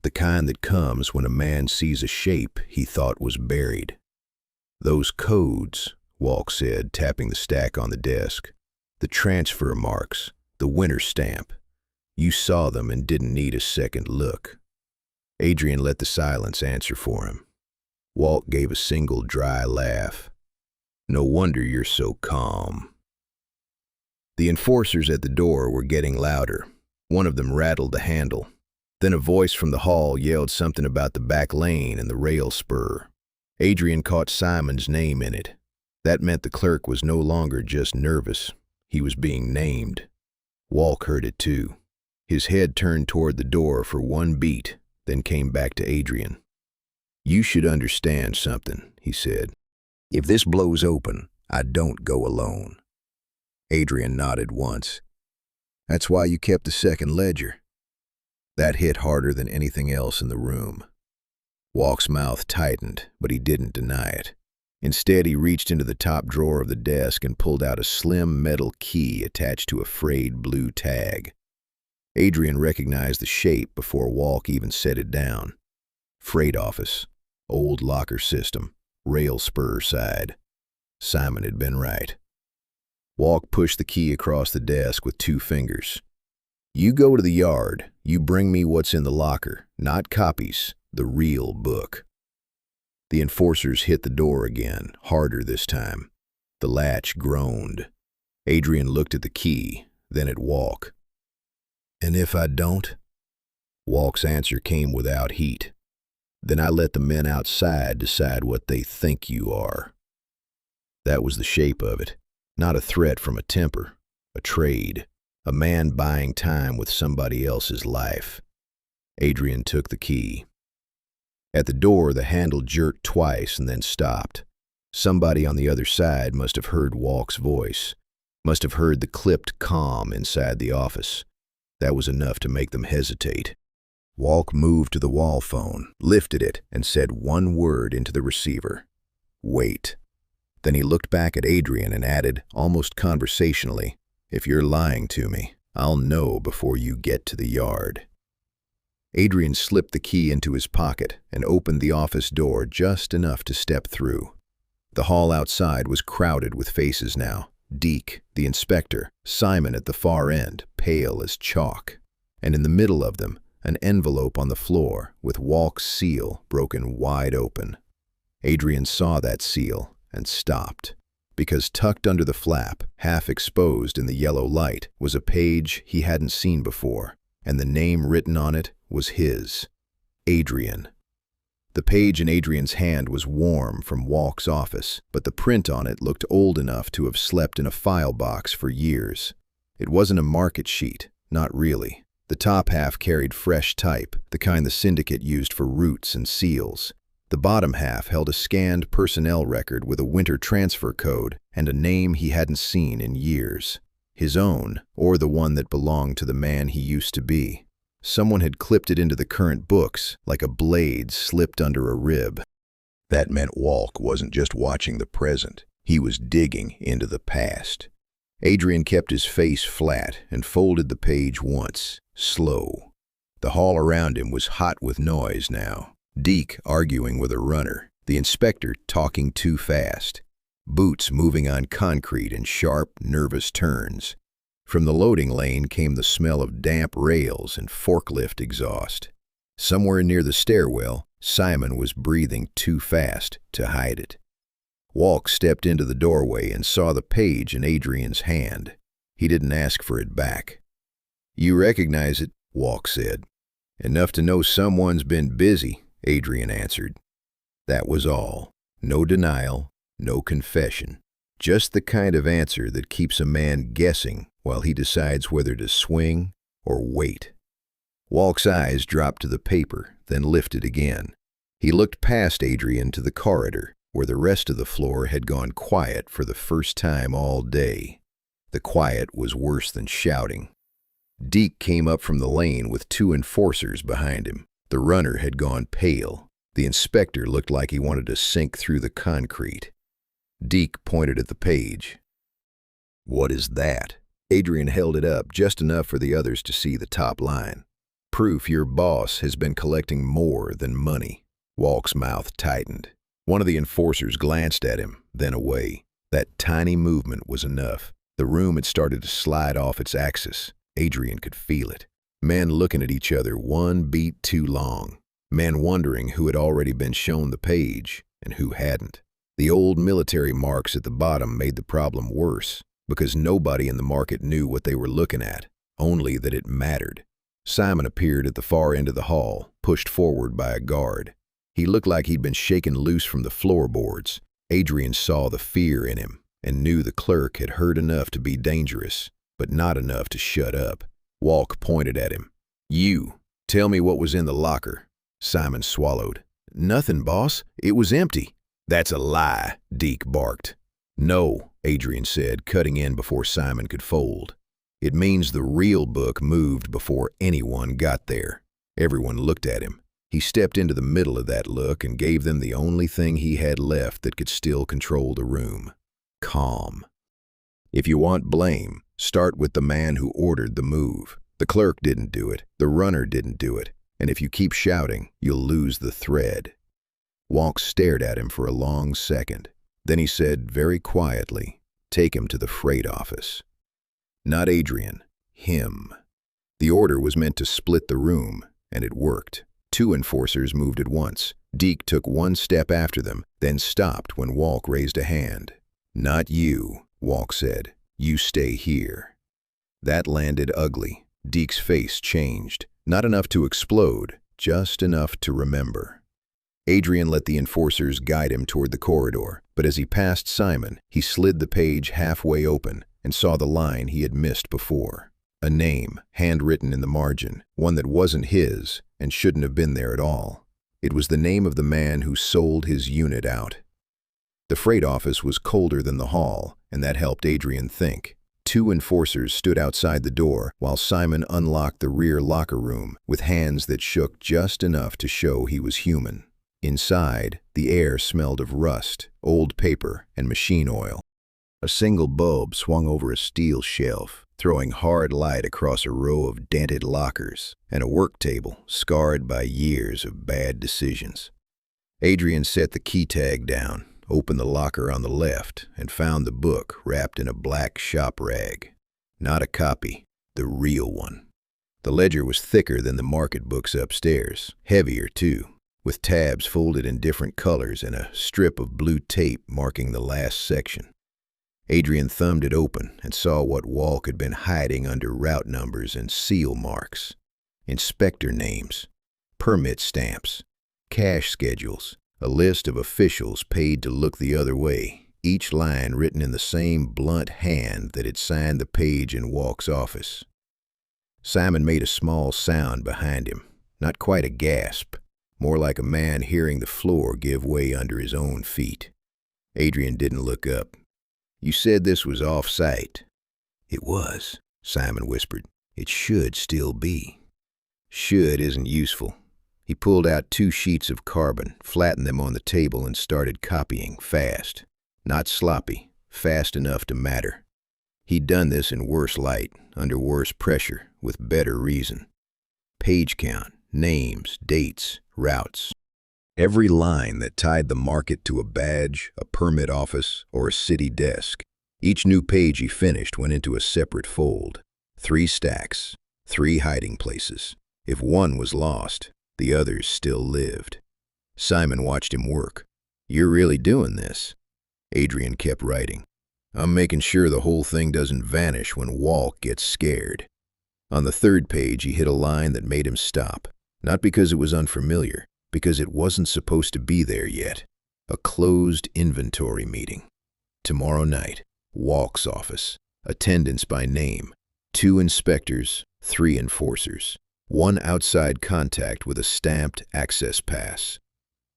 The kind that comes when a man sees a shape he thought was buried. "Those codes," Walc said, tapping the stack on the desk. "The transfer marks, the winter stamp. You saw them and didn't need a second look." Adrian let the silence answer for him. Walc gave a single dry laugh. "No wonder you're so calm." The enforcers at the door were getting louder. One of them rattled the handle. Then a voice from the hall yelled something about the back lane and the rail spur. Adrian caught Simon's name in it. That meant the clerk was no longer just nervous. He was being named. Walc heard it too. His head turned toward the door for one beat, then came back to Adrian. "You should understand something," he said. "If this blows open, I don't go alone." Adrian nodded once. "That's why you kept the second ledger." That hit harder than anything else in the room. Walc's mouth tightened, but he didn't deny it. Instead, he reached into the top drawer of the desk and pulled out a slim metal key attached to a frayed blue tag. Adrian recognized the shape before Walc even set it down. Freight office, old locker system, rail spur side. Simon had been right. Walc pushed the key across the desk with 2 fingers. "You go to the yard. You bring me what's in the locker, not copies, the real book." The enforcers hit the door again, harder this time. The latch groaned. Adrian looked at the key, then at Walc. "And if I don't?" Walc's answer came without heat. "Then I let the men outside decide what they think you are." That was the shape of it. Not a threat from a temper, a trade, a man buying time with somebody else's life. Adrian took the key. At the door, the handle jerked twice and then stopped. Somebody on the other side must have heard Walc's voice, must have heard the clipped calm inside the office. That was enough to make them hesitate. Walc moved to the wall phone, lifted it, and said one word into the receiver. "Wait." Then he looked back at Adrian and added, almost conversationally, "If you're lying to me, I'll know before you get to the yard." Adrian slipped the key into his pocket and opened the office door just enough to step through. The hall outside was crowded with faces now. Deke, the inspector, Simon at the far end, pale as chalk. And in the middle of them, an envelope on the floor with Walc's seal broken wide open. Adrian saw that seal and stopped, because tucked under the flap, half exposed in the yellow light, was a page he hadn't seen before, and the name written on it was his, Adrian. The page in Adrian's hand was warm from Walc's office, but the print on it looked old enough to have slept in a file box for years. It wasn't a market sheet, not really. The top half carried fresh type, the kind the syndicate used for routes and seals. The bottom half held a scanned personnel record with a winter transfer code and a name he hadn't seen in years. His own, or the one that belonged to the man he used to be. Someone had clipped it into the current books, like a blade slipped under a rib. That meant Walc wasn't just watching the present. He was digging into the past. Adrian kept his face flat and folded the page once, slow. The hall around him was hot with noise now. Deke arguing with a runner, the inspector talking too fast, boots moving on concrete in sharp, nervous turns. From the loading lane came the smell of damp rails and forklift exhaust. Somewhere near the stairwell, Simon was breathing too fast to hide it. Walc stepped into the doorway and saw the page in Adrian's hand. He didn't ask for it back. "You recognize it," Walc said. "Enough to know someone's been busy," Adrian answered. That was all. No denial, no confession. Just the kind of answer that keeps a man guessing while he decides whether to swing or wait. Walc's eyes dropped to the paper, then lifted again. He looked past Adrian to the corridor, where the rest of the floor had gone quiet for the first time all day. The quiet was worse than shouting. Deke came up from the lane with 2 enforcers behind him. The runner had gone pale. The inspector looked like he wanted to sink through the concrete. Deke pointed at the page. What is that? Adrian held it up just enough for the others to see the top line. Proof your boss has been collecting more than money. Walc's mouth tightened. One of the enforcers glanced at him, then away. That tiny movement was enough. The room had started to slide off its axis. Adrian could feel it. Men looking at each other one beat too long. Men wondering who had already been shown the page and who hadn't. The old military marks at the bottom made the problem worse, because nobody in the market knew what they were looking at, only that it mattered. Simon appeared at the far end of the hall, pushed forward by a guard. He looked like he'd been shaken loose from the floorboards. Adrian saw the fear in him and knew the clerk had heard enough to be dangerous, but not enough to shut up. Walc pointed at him. You, tell me what was in the locker. Simon swallowed. Nothing, boss. It was empty. That's a lie, Deke barked. No, Adrian said, cutting in before Simon could fold. It means the real book moved before anyone got there. Everyone looked at him. He stepped into the middle of that look and gave them the only thing he had left that could still control the room. Calm. If you want blame, start with the man who ordered the move. The clerk didn't do it. The runner didn't do it. And if you keep shouting, you'll lose the thread. Walc stared at him for a long second. Then he said very quietly, take him to the freight office. Not Adrian, him. The order was meant to split the room, and it worked. 2 enforcers moved at once. Deke took 1 step after them, then stopped when Walc raised a hand. Not you, Walc said. You stay here. That landed ugly. Deke's face changed. Not enough to explode, just enough to remember. Adrian let the enforcers guide him toward the corridor, but as he passed Simon, he slid the page halfway open and saw the line he had missed before. A name, handwritten in the margin, one that wasn't his and shouldn't have been there at all. It was the name of the man who sold his unit out. The freight office was colder than the hall, and that helped Adrian think. 2 enforcers stood outside the door while Simon unlocked the rear locker room with hands that shook just enough to show he was human. Inside, the air smelled of rust, old paper, and machine oil. A single bulb swung over a steel shelf, throwing hard light across a row of dented lockers, and a work table scarred by years of bad decisions. Adrian set the key tag down, opened the locker on the left, and found the book wrapped in a black shop rag. Not a copy, the real one. The ledger was thicker than the market books upstairs, heavier too, with tabs folded in different colors and a strip of blue tape marking the last section. Adrian thumbed it open and saw what Walc had been hiding under route numbers and seal marks. Inspector names, permit stamps, cash schedules, a list of officials paid to look the other way, each line written in the same blunt hand that had signed the page in Walc's office. Simon made a small sound behind him, not quite a gasp, more like a man hearing the floor give way under his own feet. Adrian didn't look up. You said this was off-site. It was, Simon whispered. It should still be. Should isn't useful. He pulled out 2 sheets of carbon, flattened them on the table, and started copying fast. Not sloppy, fast enough to matter. He'd done this in worse light, under worse pressure, with better reason. Page count, names, dates, routes. Every line that tied the market to a badge, a permit office, or a city desk. Each new page he finished went into a separate fold. 3 stacks, 3 hiding places. If one was lost, the others still lived. Simon watched him work. You're really doing this? Adrian kept writing. I'm making sure the whole thing doesn't vanish when Walc gets scared. On the 3rd page, he hit a line that made him stop. Not because it was unfamiliar, because it wasn't supposed to be there yet. A closed inventory meeting. Tomorrow night, Walc's office. Attendance by name. 2 inspectors, 3 enforcers. 1 outside contact with a stamped access pass.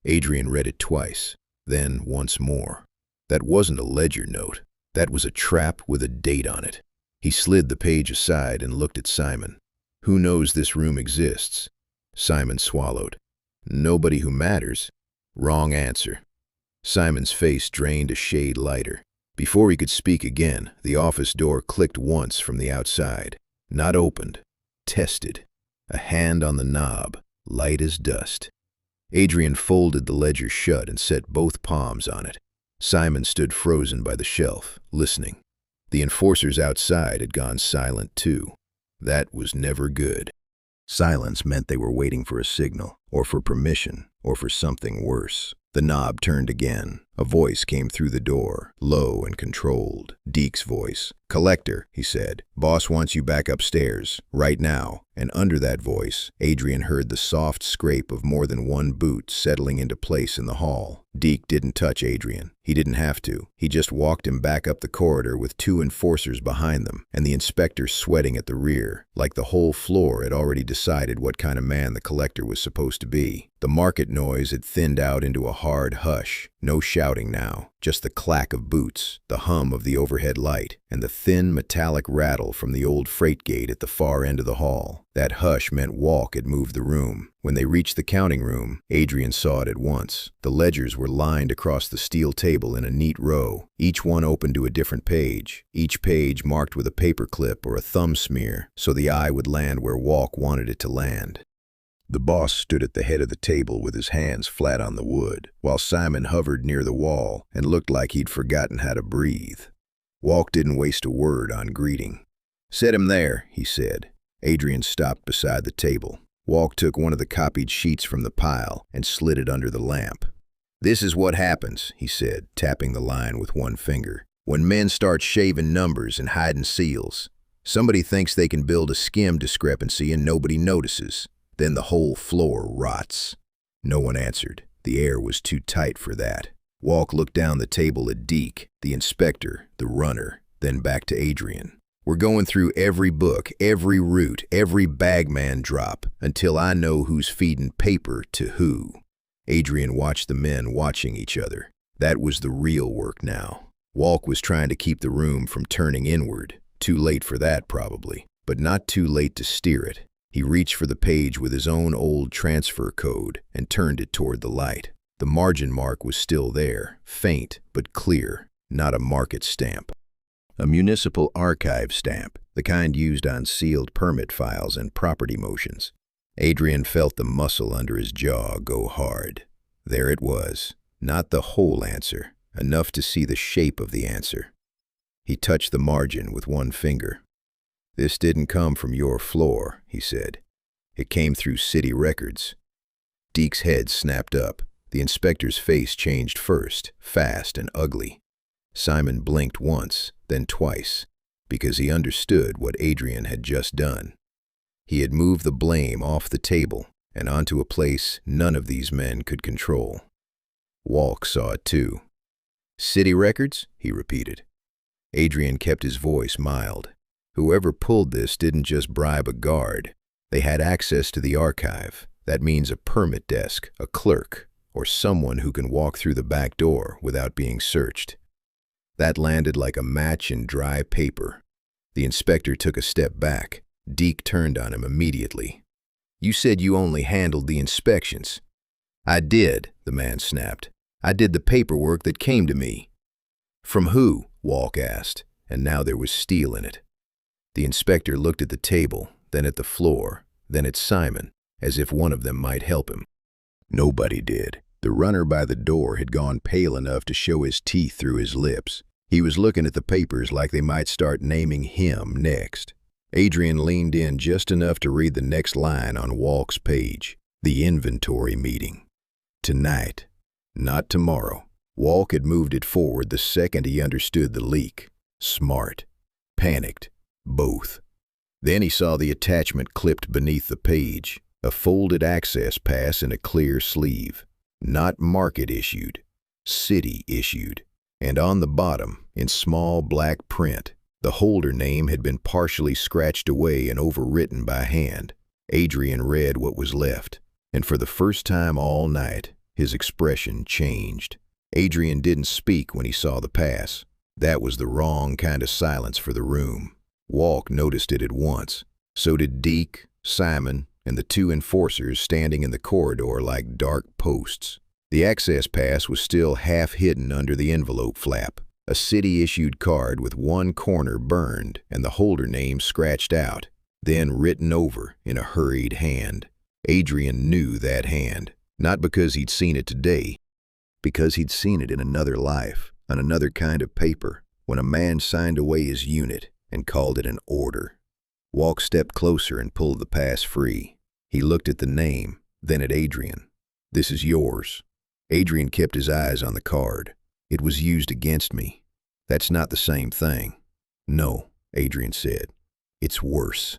Adrian read it twice, then once more. That wasn't a ledger note. That was a trap with a date on it. He slid the page aside and looked at Simon. Who knows this room exists? Simon swallowed. Nobody who matters. Wrong answer. Simon's face drained a shade lighter. Before he could speak again, the office door clicked once from the outside. Not opened. Tested. A hand on the knob, light as dust. Adrian folded the ledger shut and set both palms on it. Simon stood frozen by the shelf, listening. The enforcers outside had gone silent too. That was never good. Silence meant they were waiting for a signal, or for permission, or for something worse. The knob turned again. A voice came through the door, low and controlled. Deke's voice. "Collector," he said. "Boss wants you back upstairs, right now." And under that voice, Adrian heard the soft scrape of more than one boot settling into place in the hall. Deke didn't touch Adrian. He didn't have to. He just walked him back up the corridor with 2 enforcers behind them, and the inspector sweating at the rear, like the whole floor had already decided what kind of man the collector was supposed to be. The market noise had thinned out into a hard hush. No shouting now, just the clack of boots, the hum of the overhead light, and the thin metallic rattle from the old freight gate at the far end of the hall. That hush meant Walc had moved the room. When they reached the counting room, Adrian saw it at once. The ledgers were lined across the steel table in a neat row, each one open to a different page, each page marked with a paper clip or a thumb smear so the eye would land where Walc wanted it to land. The boss stood at the head of the table with his hands flat on the wood, while Simon hovered near the wall and looked like he'd forgotten how to breathe. Walc didn't waste a word on greeting. "Set him there," he said. Adrian stopped beside the table. Walc took one of the copied sheets from the pile and slid it under the lamp. "This is what happens," he said, tapping the line with one finger, "when men start shaving numbers and hiding seals. Somebody thinks they can build a skim discrepancy and nobody notices. Then the whole floor rots." No one answered. The air was too tight for that. Walc looked down the table at Deke, the inspector, the runner, then back to Adrian. "We're going through every book, every route, every bagman drop, until I know who's feeding paper to who." Adrian watched the men watching each other. That was the real work now. Walc was trying to keep the room from turning inward. Too late for that, probably, but not too late to steer it. He reached for the page with his own old transfer code and turned it toward the light. The margin mark was still there, faint but clear, not a market stamp. A municipal archive stamp, the kind used on sealed permit files and property motions. Adrian felt the muscle under his jaw go hard. There it was, not the whole answer, enough to see the shape of the answer. He touched the margin with one finger. "This didn't come from your floor," he said. "It came through city records." Deke's head snapped up. The inspector's face changed first, fast and ugly. Simon blinked once, then twice, because he understood what Adrian had just done. He had moved the blame off the table and onto a place none of these men could control. Walc saw it too. "City records?" he repeated. Adrian kept his voice mild. Whoever pulled this didn't just bribe a guard. They had access to the archive. That means a permit desk, a clerk, or someone who can walk through the back door without being searched. That landed like a match in dry paper. The inspector took a step back. Deke turned on him immediately. "You said you only handled the inspections." "I did," the man snapped. "I did the paperwork that came to me." "From who?" Walc asked, and now there was steel in it. The inspector looked at the table, then at the floor, then at Simon, as if one of them might help him. Nobody did. The runner by the door had gone pale enough to show his teeth through his lips. He was looking at the papers like they might start naming him next. Adrian leaned in just enough to read the next line on Walc's page. The inventory meeting. Tonight, not tomorrow. Walc had moved it forward the second he understood the leak. Smart. Panicked. Both. Then he saw the attachment clipped beneath the page. A folded access pass in a clear sleeve. Not market issued, city issued. And on the bottom, in small black print, the holder name had been partially scratched away and overwritten by hand. Adrian read what was left, and for the first time all night, his expression changed. Adrian didn't speak when he saw the pass. That was the wrong kind of silence for the room. Walc noticed it at once. So did Deke, Simon, and the two enforcers standing in the corridor like dark posts. The access pass was still half hidden under the envelope flap. A city-issued card with one corner burned and the holder name scratched out, then written over in a hurried hand. Adrian knew that hand, not because he'd seen it today, because he'd seen it in another life, on another kind of paper, when a man signed away his unit and called it an order. Walc stepped closer and pulled the pass free. He looked at the name, then at Adrian. "This is yours." Adrian kept his eyes on the card. "It was used against me." "That's not the same thing." "No," Adrian said. "It's worse."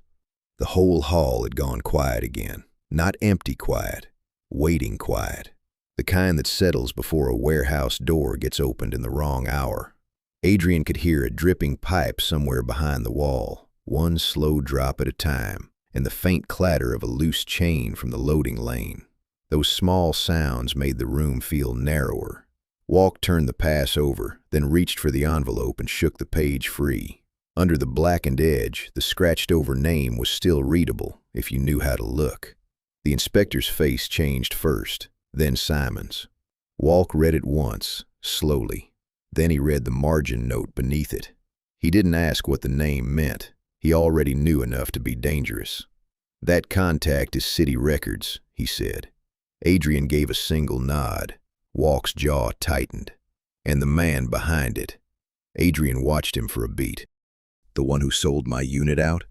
The whole hall had gone quiet again. Not empty quiet, waiting quiet. The kind that settles before a warehouse door gets opened in the wrong hour. Adrian could hear a dripping pipe somewhere behind the wall, one slow drop at a time, and the faint clatter of a loose chain from the loading lane. Those small sounds made the room feel narrower. Walc turned the pass over, then reached for the envelope and shook the page free. Under the blackened edge, the scratched-over name was still readable, if you knew how to look. The inspector's face changed first, then Simon's. Walc read it once, slowly. Then he read the margin note beneath it. He didn't ask what the name meant. He already knew enough to be dangerous. "That contact is city records," he said. Adrian gave a single nod. Walc's jaw tightened. "And the man behind it." Adrian watched him for a beat. "The one who sold my unit out?"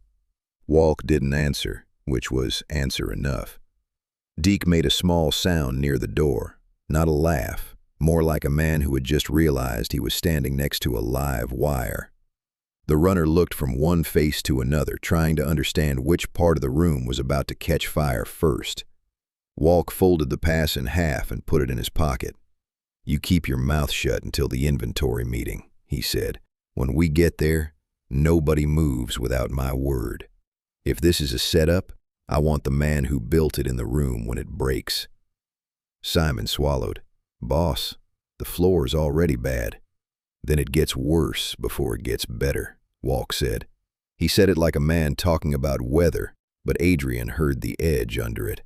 Walc didn't answer, which was answer enough. Deke made a small sound near the door. Not a laugh, more like a man who had just realized he was standing next to a live wire. The runner looked from one face to another, trying to understand which part of the room was about to catch fire first. Walc folded the pass in half and put it in his pocket. "You keep your mouth shut until the inventory meeting," he said. "When we get there, nobody moves without my word. If this is a setup, I want the man who built it in the room when it breaks." Simon swallowed. "Boss, the floor's already bad." "Then it gets worse before it gets better," Walc said. He said it like a man talking about weather, but Adrian heard the edge under it.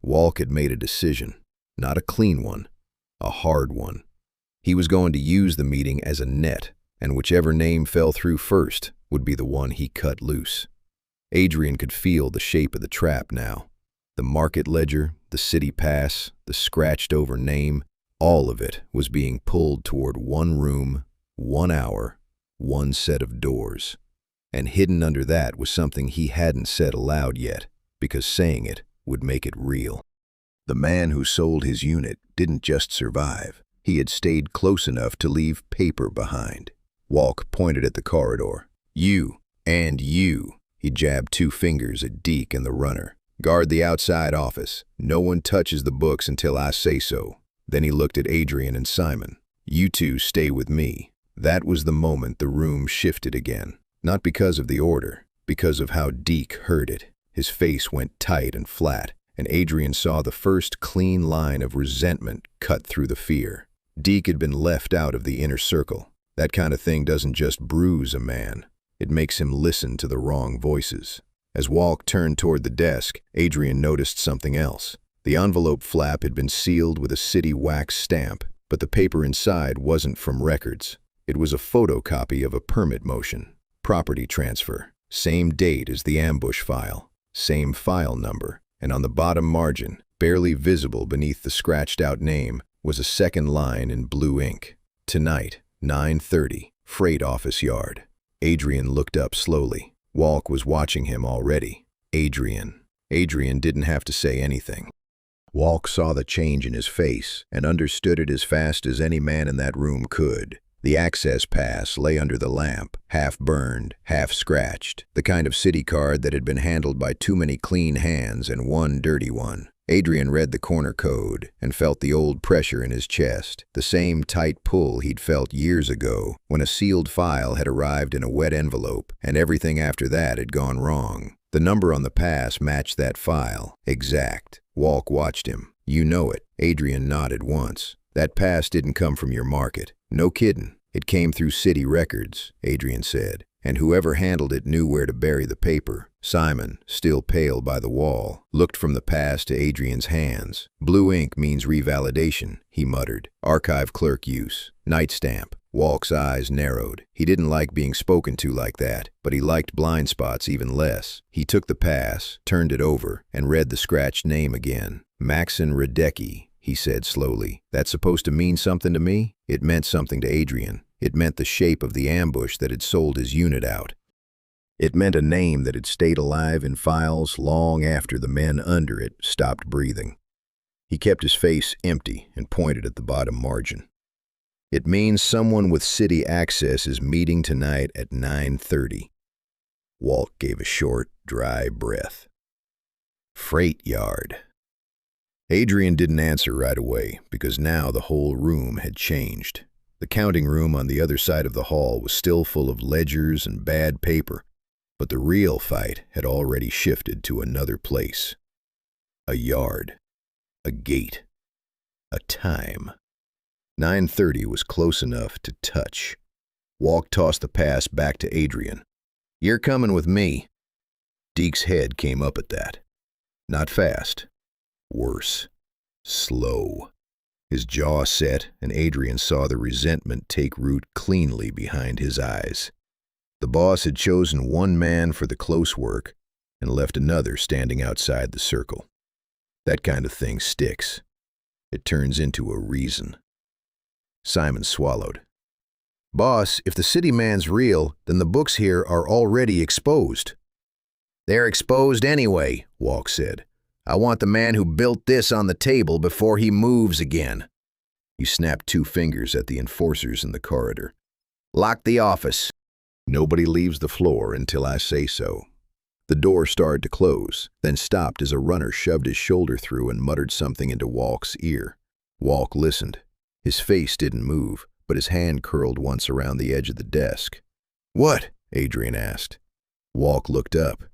Walc had made a decision, not a clean one, a hard one. He was going to use the meeting as a net, and whichever name fell through first would be the one he cut loose. Adrian could feel the shape of the trap now. The market ledger, the city pass, the scratched-over name, all of it was being pulled toward one room, 1 hour, one set of doors. And hidden under that was something he hadn't said aloud yet, because saying it would make it real. The man who sold his unit didn't just survive. He had stayed close enough to leave paper behind. Walc pointed at the corridor. "You, and you." He jabbed 2 fingers at Deke and the runner. "Guard the outside office. No one touches the books until I say so." Then he looked at Adrian and Simon. "You two stay with me." That was the moment the room shifted again. Not because of the order, because of how Deke heard it. His face went tight and flat, and Adrian saw the first clean line of resentment cut through the fear. Deke had been left out of the inner circle. That kind of thing doesn't just bruise a man. It makes him listen to the wrong voices. As Walc turned toward the desk, Adrian noticed something else. The envelope flap had been sealed with a city wax stamp, but the paper inside wasn't from records. It was a photocopy of a permit motion. Property transfer. Same date as the ambush file. Same file number. And on the bottom margin, barely visible beneath the scratched-out name, was a second line in blue ink. "Tonight, 9:30, Freight Office Yard." Adrian looked up slowly. Walc was watching him already. Adrian. Adrian didn't have to say anything. Walc saw the change in his face and understood it as fast as any man in that room could. The access pass lay under the lamp, half burned, half scratched, the kind of city card that had been handled by too many clean hands and one dirty one. Adrian read the corner code and felt the old pressure in his chest, the same tight pull he'd felt years ago when a sealed file had arrived in a wet envelope and everything after that had gone wrong. The number on the pass matched that file. Exact. Walc watched him. "You know it." Adrian nodded once. "That pass didn't come from your market. No kiddin'. It came through city records," Adrian said, "and whoever handled it knew where to bury the paper." Simon, still pale by the wall, looked from the pass to Adrian's hands. "Blue ink means revalidation," he muttered. "Archive clerk use. Night stamp." Walc's eyes narrowed. He didn't like being spoken to like that, but he liked blind spots even less. He took the pass, turned it over, and read the scratched name again. "Maxon Radecki," he said slowly. "That's supposed to mean something to me?" It meant something to Adrian. It meant the shape of the ambush that had sold his unit out. It meant a name that had stayed alive in files long after the men under it stopped breathing. He kept his face empty and pointed at the bottom margin. "It means someone with city access is meeting tonight at 9:30. Walc gave a short, dry breath. "Freight yard." Adrian didn't answer right away, because now the whole room had changed. The counting room on the other side of the hall was still full of ledgers and bad paper, but the real fight had already shifted to another place. A yard. A gate. A time. 9:30 was close enough to touch. Walc tossed the pass back to Adrian. "You're coming with me." Deke's head came up at that. Not fast. Worse. Slow. His jaw set, and Adrian saw the resentment take root cleanly behind his eyes. The boss had chosen one man for the close work and left another standing outside the circle. That kind of thing sticks. It turns into a reason. Simon swallowed. "Boss, if the city man's real, then the books here are already exposed." "They're exposed anyway," Walc said. "I want the man who built this on the table before he moves again." He snapped 2 fingers at the enforcers in the corridor. "Lock the office. Nobody leaves the floor until I say so." The door started to close, then stopped as a runner shoved his shoulder through and muttered something into Walc's ear. Walc listened. His face didn't move, but his hand curled once around the edge of the desk. "What?" Adrian asked. Walc looked up.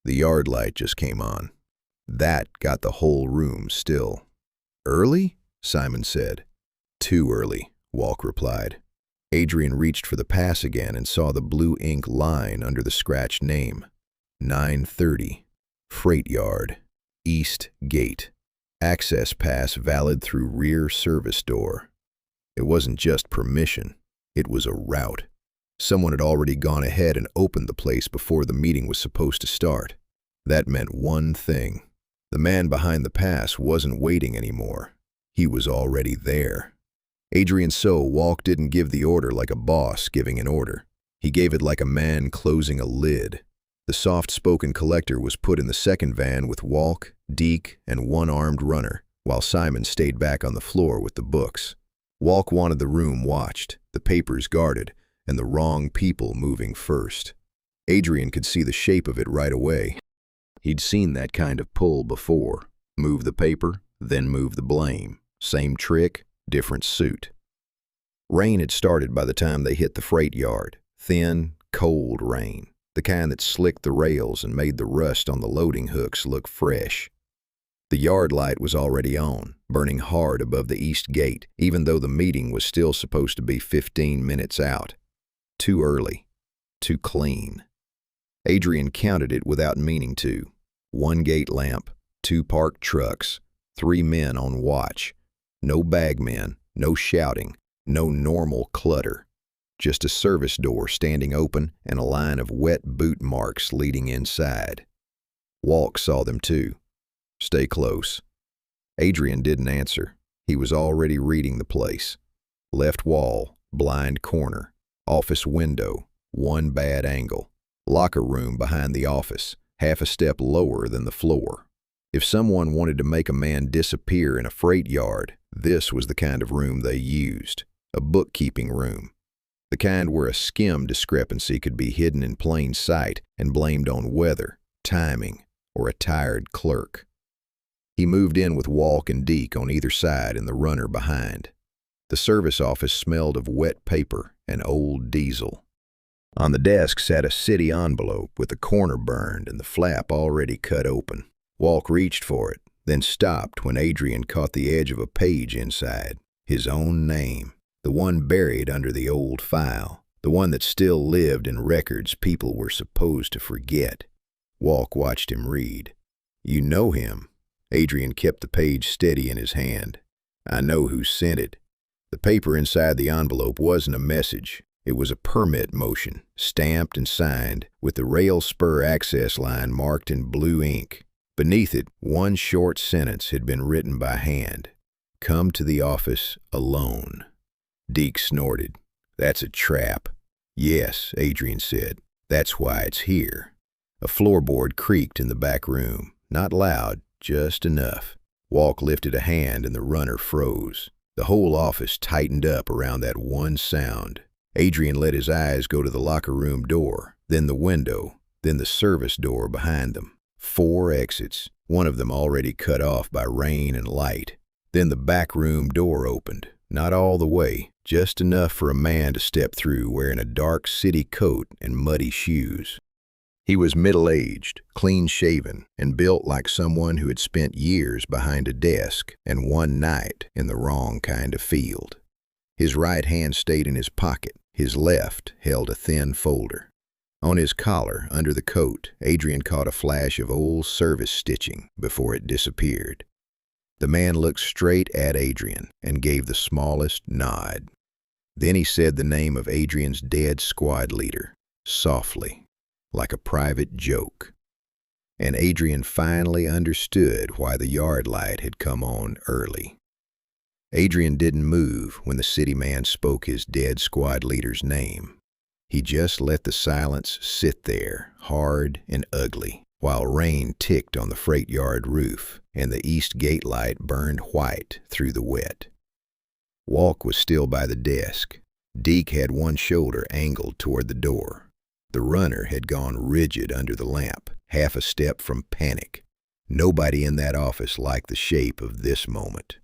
The yard light just came on. That got the whole room still. "Early?" Simon said. "Too early," Walc replied. Adrian reached for the pass again and saw the blue ink line under the scratched name. 9:30. Freight yard. East gate. Access pass valid through rear service door. It wasn't just permission. It was a route. Someone had already gone ahead and opened the place before the meeting was supposed to start. That meant one thing. The man behind the pass wasn't waiting anymore. He was already there. Adrian saw Walc didn't give the order like a boss giving an order. He gave it like a man closing a lid. The soft-spoken collector was put in the second van with Walc, Deke, and one armed runner, while Simon stayed back on the floor with the books. Walc wanted the room watched, the papers guarded, and the wrong people moving first. Adrian could see the shape of it right away. He'd seen that kind of pull before. Move the paper, then move the blame. Same trick, different suit. Rain had started by the time they hit the freight yard. Thin, cold rain. The kind that slicked the rails and made the rust on the loading hooks look fresh. The yard light was already on, burning hard above the east gate, even though the meeting was still supposed to be 15 minutes out. Too early. Too clean. Adrian counted it without meaning to. 1 gate lamp, 2 parked trucks, 3 men on watch. No bagmen, no shouting, no normal clutter. Just a service door standing open and a line of wet boot marks leading inside. Walc saw them too. "Stay close." Adrian didn't answer. He was already reading the place. Left wall, blind corner. Office window, 1 bad angle. Locker room behind the office, half a step lower than the floor. If someone wanted to make a man disappear in a freight yard, this was the kind of room they used. A bookkeeping room. The kind where a skim discrepancy could be hidden in plain sight and blamed on weather, timing, or a tired clerk. He moved in with Walc and Deke on either side and the runner behind. The service office smelled of wet paper and old diesel. On the desk sat a city envelope with the corner burned and the flap already cut open. Walc reached for it, then stopped when Adrian caught the edge of a page inside. His own name, the one buried under the old file, the one that still lived in records people were supposed to forget. Walc watched him read. "You know him." Adrian kept the page steady in his hand. "I know who sent it." The paper inside the envelope wasn't a message. It was a permit motion, stamped and signed, with the rail spur access line marked in blue ink. Beneath it, one short sentence had been written by hand. "Come to the office alone." Deke snorted. "That's a trap." "Yes," Adrian said. "That's why it's here." A floorboard creaked in the back room. Not loud, just enough. Walc lifted a hand and the runner froze. The whole office tightened up around that one sound. Adrian let his eyes go to the locker room door, then the window, then the service door behind them. 4 exits, one of them already cut off by rain and light. Then the back room door opened, not all the way, just enough for a man to step through wearing a dark city coat and muddy shoes. He was middle-aged, clean-shaven, and built like someone who had spent years behind a desk and one night in the wrong kind of field. His right hand stayed in his pocket. His left held a thin folder. On his collar, under the coat, Adrian caught a flash of old service stitching before it disappeared. The man looked straight at Adrian and gave the smallest nod. Then he said the name of Adrian's dead squad leader, softly, like a private joke. And Adrian finally understood why the yard light had come on early. Adrian didn't move when the city man spoke his dead squad leader's name. He just let the silence sit there, hard and ugly, while rain ticked on the freight yard roof and the east gate light burned white through the wet. Walc was still by the desk. Deke had one shoulder angled toward the door. The runner had gone rigid under the lamp, half a step from panic. Nobody in that office liked the shape of this moment.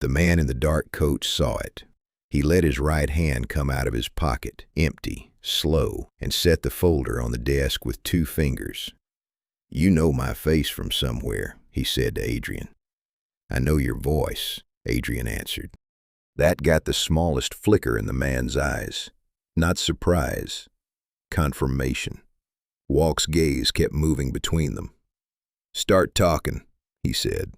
The man in the dark coat saw it. He let his right hand come out of his pocket, empty, slow, and set the folder on the desk with 2 fingers. "You know my face from somewhere," he said to Adrian. "I know your voice," Adrian answered. That got the smallest flicker in the man's eyes. Not surprise. Confirmation. Walc's gaze kept moving between them. "Start talking," he said.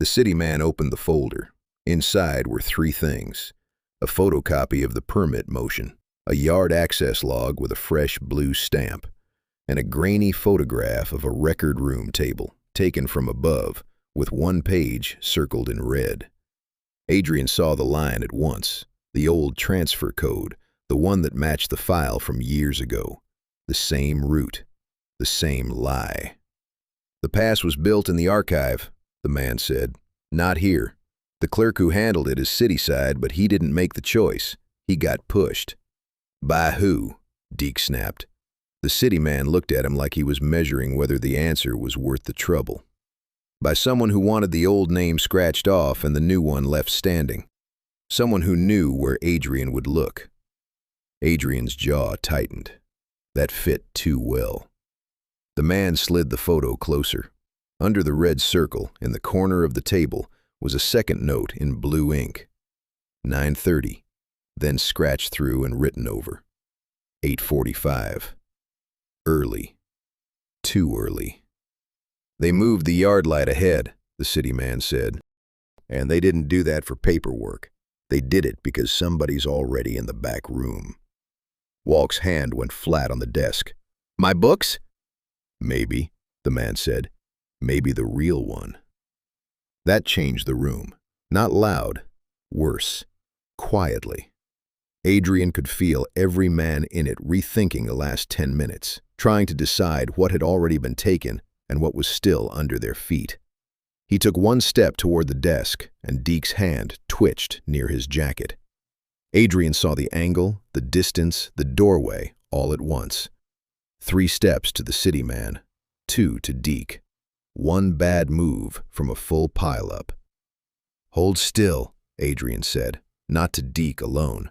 The city man opened the folder. Inside were 3 things. A photocopy of the permit motion, a yard access log with a fresh blue stamp, and a grainy photograph of a record room table, taken from above, with 1 page circled in red. Adrian saw the line at once, the old transfer code, the one that matched the file from years ago. The same route, the same lie. "The pass was built in the archive," the man said. "Not here. The clerk who handled it is city-side, but he didn't make the choice. He got pushed." "By who?" Deke snapped. The city man looked at him like he was measuring whether the answer was worth the trouble. "By someone who wanted the old name scratched off and the new one left standing. Someone who knew where Adrian would look." Adrian's jaw tightened. That fit too well. The man slid the photo closer. Under the red circle, in the corner of the table, was a second note in blue ink. 9:30, then scratched through and written over. 8:45. Early. Too early. "They moved the yard light ahead," the city man said. "And they didn't do that for paperwork. They did it because somebody's already in the back room." Walc's hand went flat on the desk. "My books?" "Maybe," the man said. "Maybe the real one." That changed the room. Not loud. Worse. Quietly. Adrian could feel every man in it rethinking the last 10 minutes, trying to decide what had already been taken and what was still under their feet. He took 1 step toward the desk, and Deke's hand twitched near his jacket. Adrian saw the angle, the distance, the doorway, all at once. 3 steps to the city man, 2 to Deke. 1 bad move from a full pileup. "Hold still," Adrian said, not to Deke alone.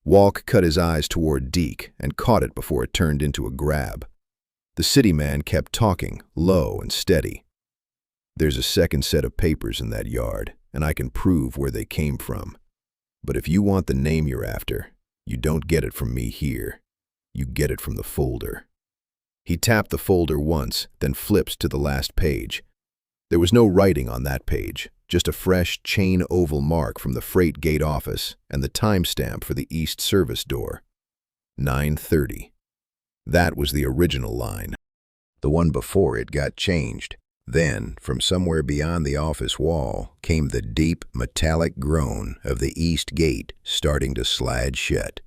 Walc cut his eyes toward Deke and caught it before it turned into a grab. The city man kept talking, low and steady. "There's a second set of papers in that yard, and I can prove where they came from. But if you want the name you're after, you don't get it from me here. You get it from the folder." He tapped the folder once, then flipped to the last page. There was no writing on that page, just a fresh chain oval mark from the freight gate office and the timestamp for the east service door. 9:30. That was the original line. The one before it got changed. Then, from somewhere beyond the office wall, came the deep, metallic groan of the east gate starting to slide shut.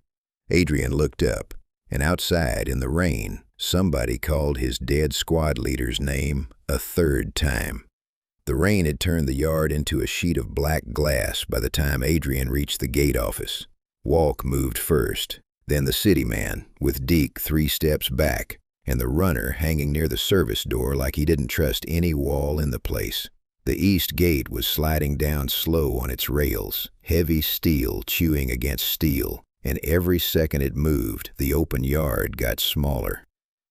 Adrian looked up, and outside in the rain, somebody called his dead squad leader's name a 3rd time. The rain had turned the yard into a sheet of black glass by the time Adrian reached the gate office. Walc moved first, then the city man, with Deke 3 steps back, and the runner hanging near the service door like he didn't trust any wall in the place. The east gate was sliding down slow on its rails, heavy steel chewing against steel, and every second it moved, the open yard got smaller.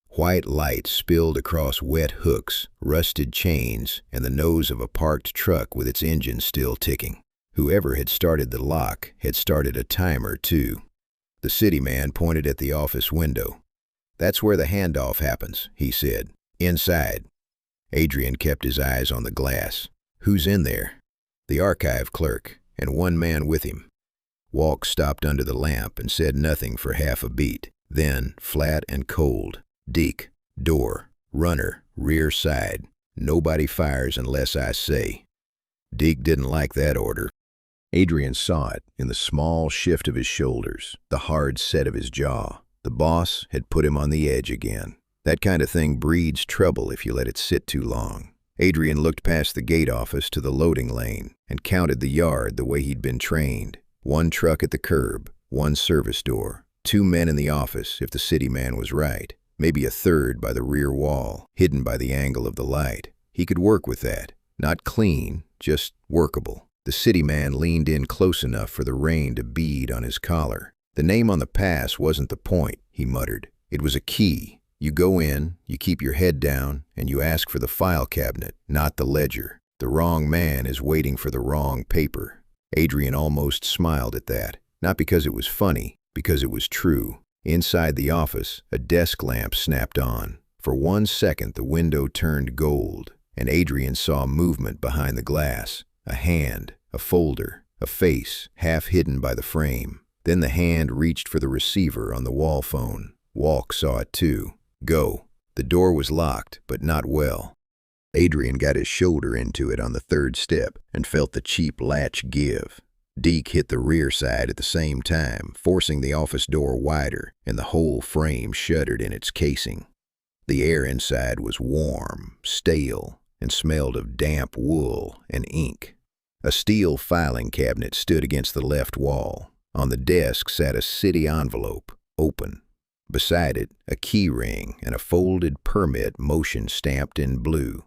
White light spilled across wet hooks, rusted chains, and the nose of a parked truck with its engine still ticking. Whoever had started the lock had started a timer, too. The city man pointed at the office window. "That's where the handoff happens," he said. "Inside." Adrian kept his eyes on the glass. "Who's in there?" "The archive clerk, and 1 man with him." Walc stopped under the lamp and said nothing for half a beat. Then, flat and cold, "Deke, door, runner, rear side. Nobody fires unless I say." Deke didn't like that order. Adrian saw it in the small shift of his shoulders, the hard set of his jaw. The boss had put him on the edge again. That kind of thing breeds trouble if you let it sit too long. Adrian looked past the gate office to the loading lane and counted the yard the way he'd been trained. 1 truck at the curb, 1 service door, 2 men in the office if the city man was right, maybe a 3rd by the rear wall, hidden by the angle of the light. He could work with that. Not clean, just workable. The city man leaned in close enough for the rain to bead on his collar. "The name on the pass wasn't the point," he muttered. "It was a key. You go in, you keep your head down, and you ask for the file cabinet, not the ledger. The wrong man is waiting for the wrong paper." Adrian almost smiled at that, not because it was funny, because it was true. Inside the office, a desk lamp snapped on. For 1 second, the window turned gold, and Adrian saw movement behind the glass. A hand, a folder, a face, half hidden by the frame. Then the hand reached for the receiver on the wall phone. Walc saw it too. "Go." The door was locked, but not well. Adrian got his shoulder into it on the 3rd step and felt the cheap latch give. Deke hit the rear side at the same time, forcing the office door wider, and the whole frame shuddered in its casing. The air inside was warm, stale, and smelled of damp wool and ink. A steel filing cabinet stood against the left wall. On the desk sat a city envelope, open. Beside it, a key ring and a folded permit motion stamped in blue.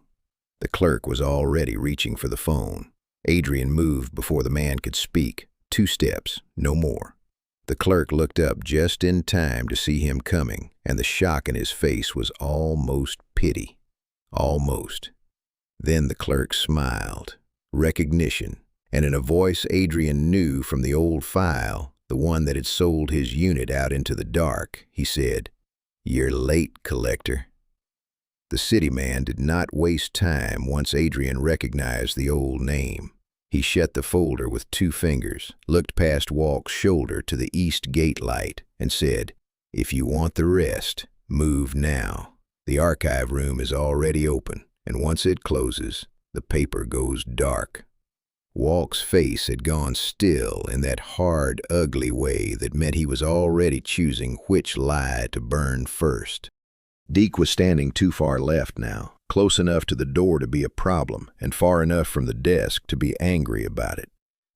The clerk was already reaching for the phone. Adrian moved before the man could speak. 2 steps, no more. The clerk looked up just in time to see him coming, and the shock in his face was almost pity. Almost. Then the clerk smiled. Recognition. And in a voice Adrian knew from the old file, the one that had sold his unit out into the dark, he said, "You're late, collector." The city man did not waste time once Adrian recognized the old name. He shut the folder with 2 fingers, looked past Walc's shoulder to the east gate light, and said, "If you want the rest, move now. The archive room is already open, and once it closes, the paper goes dark." Walc's face had gone still in that hard, ugly way that meant he was already choosing which lie to burn first. Deke was standing too far left now, close enough to the door to be a problem, and far enough from the desk to be angry about it.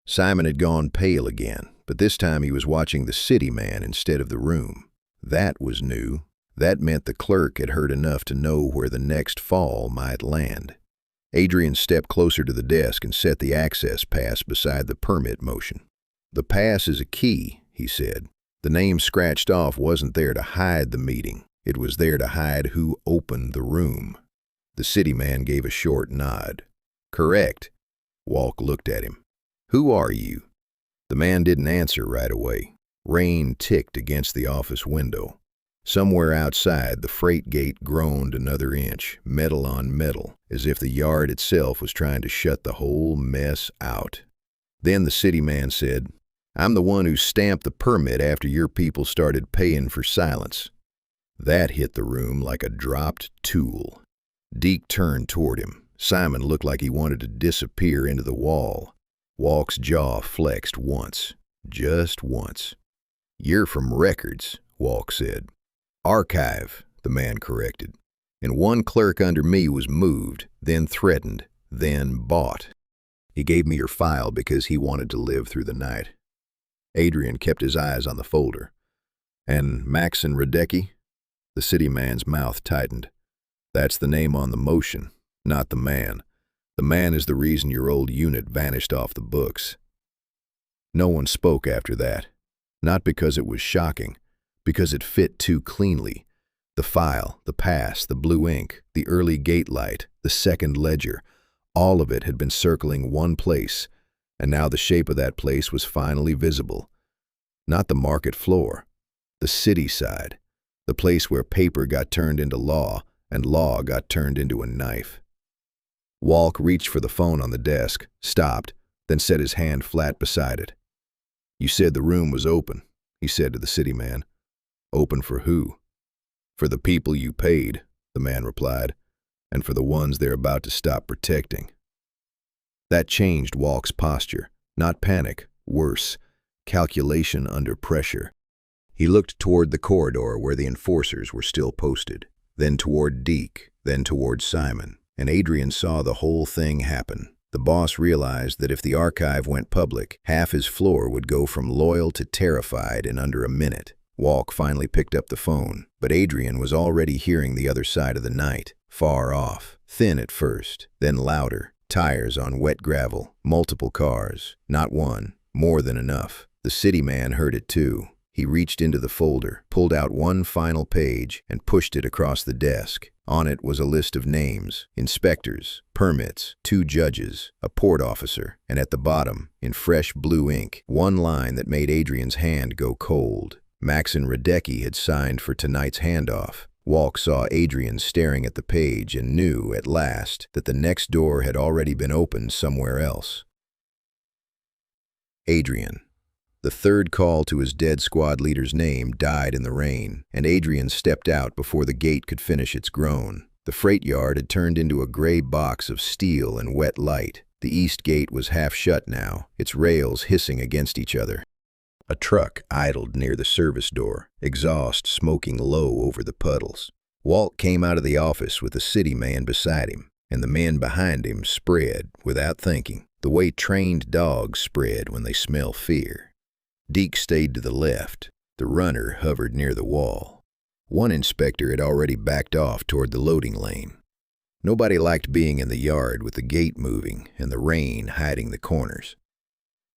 Simon had gone pale again, but this time he was watching the city man instead of the room. That was new. That meant the clerk had heard enough to know where the next fall might land. Adrian stepped closer to the desk and set the access pass beside the permit motion. "The pass is a key," he said. The name scratched off wasn't there to hide the meeting. It was there to hide who opened the room. The city man gave a short nod. "Correct." Walc looked at him. "Who are you?" The man didn't answer right away. Rain ticked against the office window. Somewhere outside, the freight gate groaned another inch, metal on metal, as if the yard itself was trying to shut the whole mess out. Then the city man said, "I'm the one who stamped the permit after your people started paying for silence." That hit the room like a dropped tool. Deke turned toward him. Simon looked like he wanted to disappear into the wall. Walc's jaw flexed once. Just once. "You're from records," Walc said. "Archive," the man corrected. "And one clerk under me was moved, then threatened, then bought. He gave me your file because he wanted to live through the night." Adrian kept his eyes on the folder. "And Maxon Radecki?" The city man's mouth tightened. "That's the name on the motion, not the man. The man is the reason your old unit vanished off the books." No one spoke after that. Not because it was shocking, because it fit too cleanly. The file, the pass, the blue ink, the early gate light, the second ledger, all of it had been circling one place, and now the shape of that place was finally visible. Not the market floor, the city side, the place where paper got turned into law and law got turned into a knife. Walc reached for the phone on the desk, stopped, then set his hand flat beside it. "You said the room was open," he said to the city man. "Open for who?" "For the people you paid," the man replied, "and for the ones they're about to stop protecting." That changed Walc's posture. Not panic, worse, calculation under pressure. He looked toward the corridor where the enforcers were still posted, then toward Deke, then toward Simon, and Adrian saw the whole thing happen. The boss realized that if the archive went public, half his floor would go from loyal to terrified in under a minute. Walc finally picked up the phone, but Adrian was already hearing the other side of the night, far off, thin at first, then louder, tires on wet gravel, multiple cars, not one, more than enough. The city man heard it too. He reached into the folder, pulled out one final page, and pushed it across the desk. On it was a list of names, inspectors, permits, 2 judges, a port officer, and at the bottom, in fresh blue ink, one line that made Adrian's hand go cold. Maxon Radecki had signed for tonight's handoff. Walc saw Adrian staring at the page and knew, at last, that the next door had already been opened somewhere else. Adrian. The third call to his dead squad leader's name died in the rain, and Adrian stepped out before the gate could finish its groan. The freight yard had turned into a gray box of steel and wet light. The east gate was half shut now, its rails hissing against each other. A truck idled near the service door, exhaust smoking low over the puddles. Walc came out of the office with the city man beside him, and the men behind him spread, without thinking, the way trained dogs spread when they smell fear. Deke stayed to the left. The runner hovered near the wall. One inspector had already backed off toward the loading lane. Nobody liked being in the yard with the gate moving and the rain hiding the corners.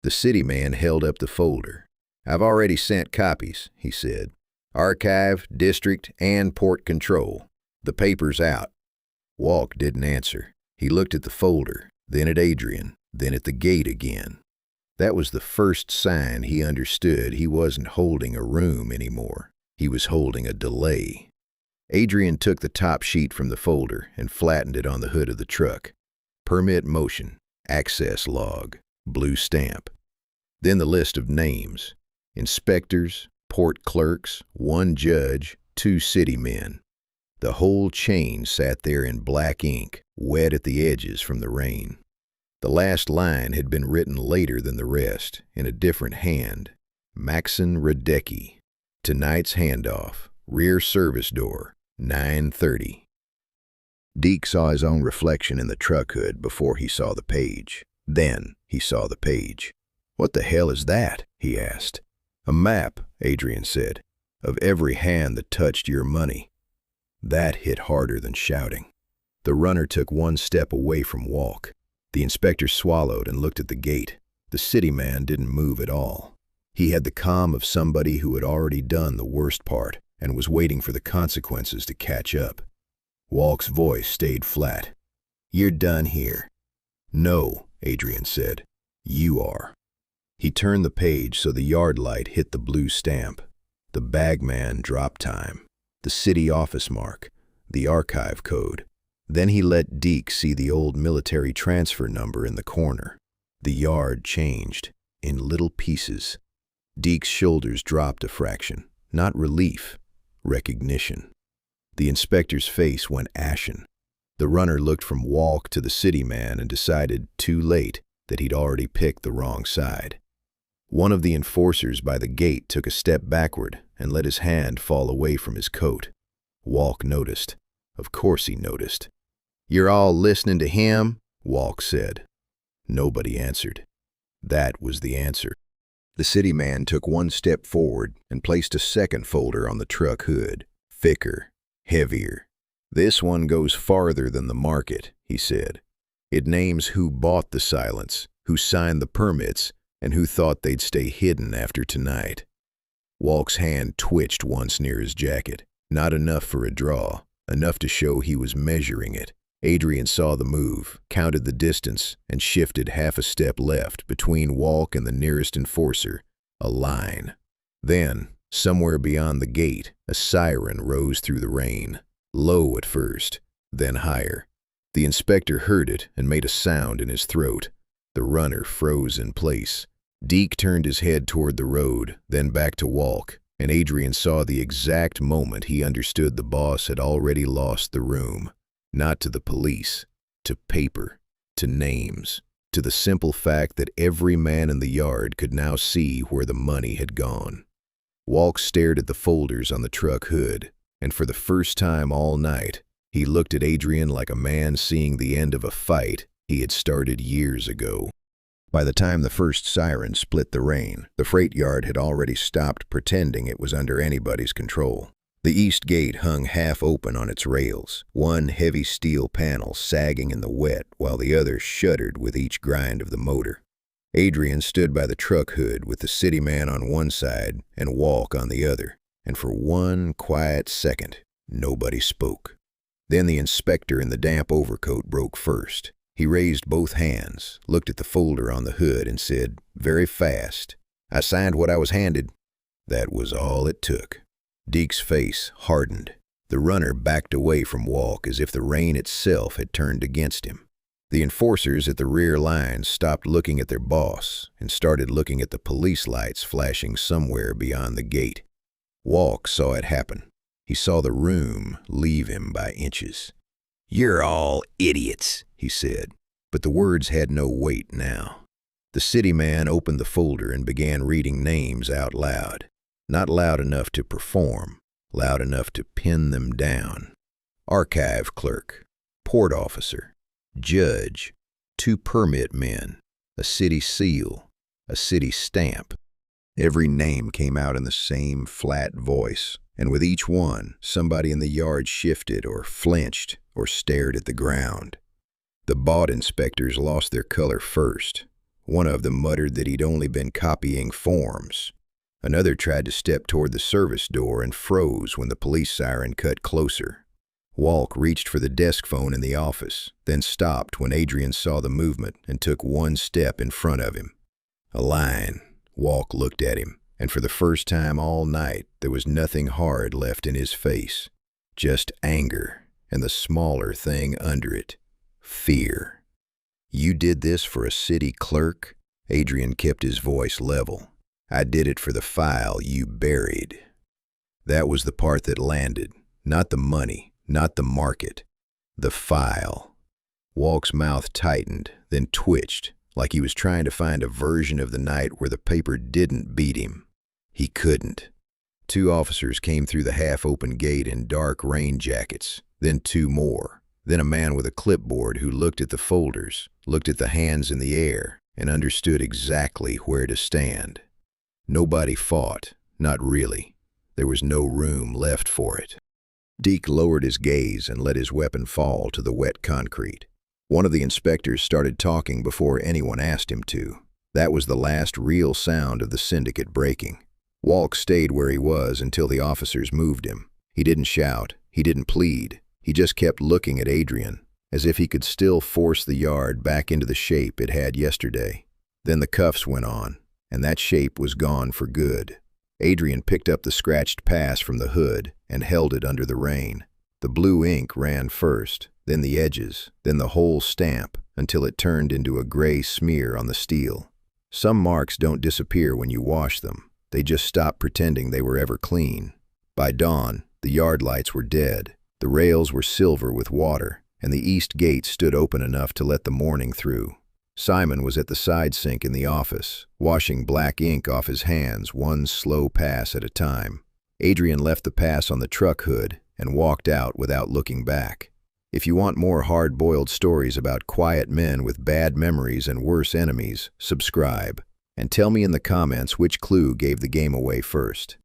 The city man held up the folder. "I've already sent copies," he said. "Archive, district, and port control. The paper's out." Walc didn't answer. He looked at the folder, then at Adrian, then at the gate again. That was the first sign he understood he wasn't holding a room anymore. He was holding a delay. Adrian took the top sheet from the folder and flattened it on the hood of the truck. Permit motion, access log, blue stamp. Then the list of names. Inspectors, port clerks, 1 judge, 2 city men. The whole chain sat there in black ink, wet at the edges from the rain. The last line had been written later than the rest, in a different hand. Maxon Radecki. Tonight's handoff. Rear service door. 9:30. Deke saw his own reflection in the truck hood before he saw the page. Then he saw the page. "What the hell is that?" he asked. "A map," Adrian said, "of every hand that touched your money." That hit harder than shouting. The runner took one step away from Walc. The inspector swallowed and looked at the gate. The city man didn't move at all. He had the calm of somebody who had already done the worst part and was waiting for the consequences to catch up. Walc's voice stayed flat. "You're done here." "No," Adrian said. "You are." He turned the page so the yard light hit the blue stamp. The bagman drop time, the city office mark, the archive code. Then he let Deke see the old military transfer number in the corner. The yard changed, in little pieces. Deke's shoulders dropped a fraction. Not relief, recognition. The inspector's face went ashen. The runner looked from Walc to the city man and decided, too late, that he'd already picked the wrong side. One of the enforcers by the gate took a step backward and let his hand fall away from his coat. Walc noticed. Of course he noticed. "You're all listening to him?" Walc said. Nobody answered. That was the answer. The city man took one step forward and placed a second folder on the truck hood. Thicker, heavier. "This one goes farther than the market," he said. "It names who bought the silence, who signed the permits, and who thought they'd stay hidden after tonight." Walc's hand twitched once near his jacket. Not enough for a draw, enough to show he was measuring it. Adrian saw the move, counted the distance, and shifted half a step left between Walc and the nearest enforcer. A line. Then, somewhere beyond the gate, a siren rose through the rain. Low at first, then higher. The inspector heard it and made a sound in his throat. The runner froze in place. Deke turned his head toward the road, then back to Walc, and Adrian saw the exact moment he understood the boss had already lost the room. Not to the police, to paper, to names, to the simple fact that every man in the yard could now see where the money had gone. Walc stared at the folders on the truck hood, and for the first time all night, he looked at Adrian like a man seeing the end of a fight he had started years ago. By the time the first siren split the rain, the freight yard had already stopped pretending it was under anybody's control. The east gate hung half open on its rails, one heavy steel panel sagging in the wet while the other shuddered with each grind of the motor. Adrian stood by the truck hood with the city man on one side and Walc on the other, and for one quiet second, nobody spoke. Then the inspector in the damp overcoat broke first. He raised both hands, looked at the folder on the hood, and said, very fast, "I signed what I was handed." That was all it took. Deke's face hardened. The runner backed away from Walc as if the rain itself had turned against him. The enforcers at the rear lines stopped looking at their boss and started looking at the police lights flashing somewhere beyond the gate. Walc saw it happen. He saw the room leave him by inches. "You're all idiots," he said, but the words had no weight now. The city man opened the folder and began reading names out loud. Not loud enough to perform, loud enough to pin them down. Archive clerk, port officer, judge, 2 permit men, a city seal, a city stamp. Every name came out in the same flat voice, and with each one, somebody in the yard shifted or flinched or stared at the ground. The bought inspectors lost their color first. One of them muttered that he'd only been copying forms. Another tried to step toward the service door and froze when the police siren cut closer. Walc reached for the desk phone in the office, then stopped when Adrian saw the movement and took one step in front of him. A line. Walc looked at him, and for the first time all night, there was nothing hard left in his face. Just anger, and the smaller thing under it, fear. "You did this for a city clerk?" Adrian kept his voice level. "I did it for the file you buried." That was the part that landed. Not the money, not the market. The file. Walc's mouth tightened, then twitched, like he was trying to find a version of the night where the paper didn't beat him. He couldn't. 2 officers came through the half-open gate in dark rain jackets, then 2 more, then a man with a clipboard who looked at the folders, looked at the hands in the air, and understood exactly where to stand. Nobody fought, not really. There was no room left for it. Deke lowered his gaze and let his weapon fall to the wet concrete. One of the inspectors started talking before anyone asked him to. That was the last real sound of the syndicate breaking. Walc stayed where he was until the officers moved him. He didn't shout, he didn't plead. He just kept looking at Adrian, as if he could still force the yard back into the shape it had yesterday. Then the cuffs went on, and that shape was gone for good. Adrian picked up the scratched pass from the hood and held it under the rain. The blue ink ran first, then the edges, then the whole stamp, until it turned into a gray smear on the steel. Some marks don't disappear when you wash them. They just stop pretending they were ever clean. By dawn, the yard lights were dead. The rails were silver with water, and the east gate stood open enough to let the morning through. Simon was at the side sink in the office, washing black ink off his hands one slow pass at a time. Adrian left the pass on the truck hood and walked out without looking back. If you want more hard-boiled stories about quiet men with bad memories and worse enemies, subscribe. And tell me in the comments which clue gave the game away first.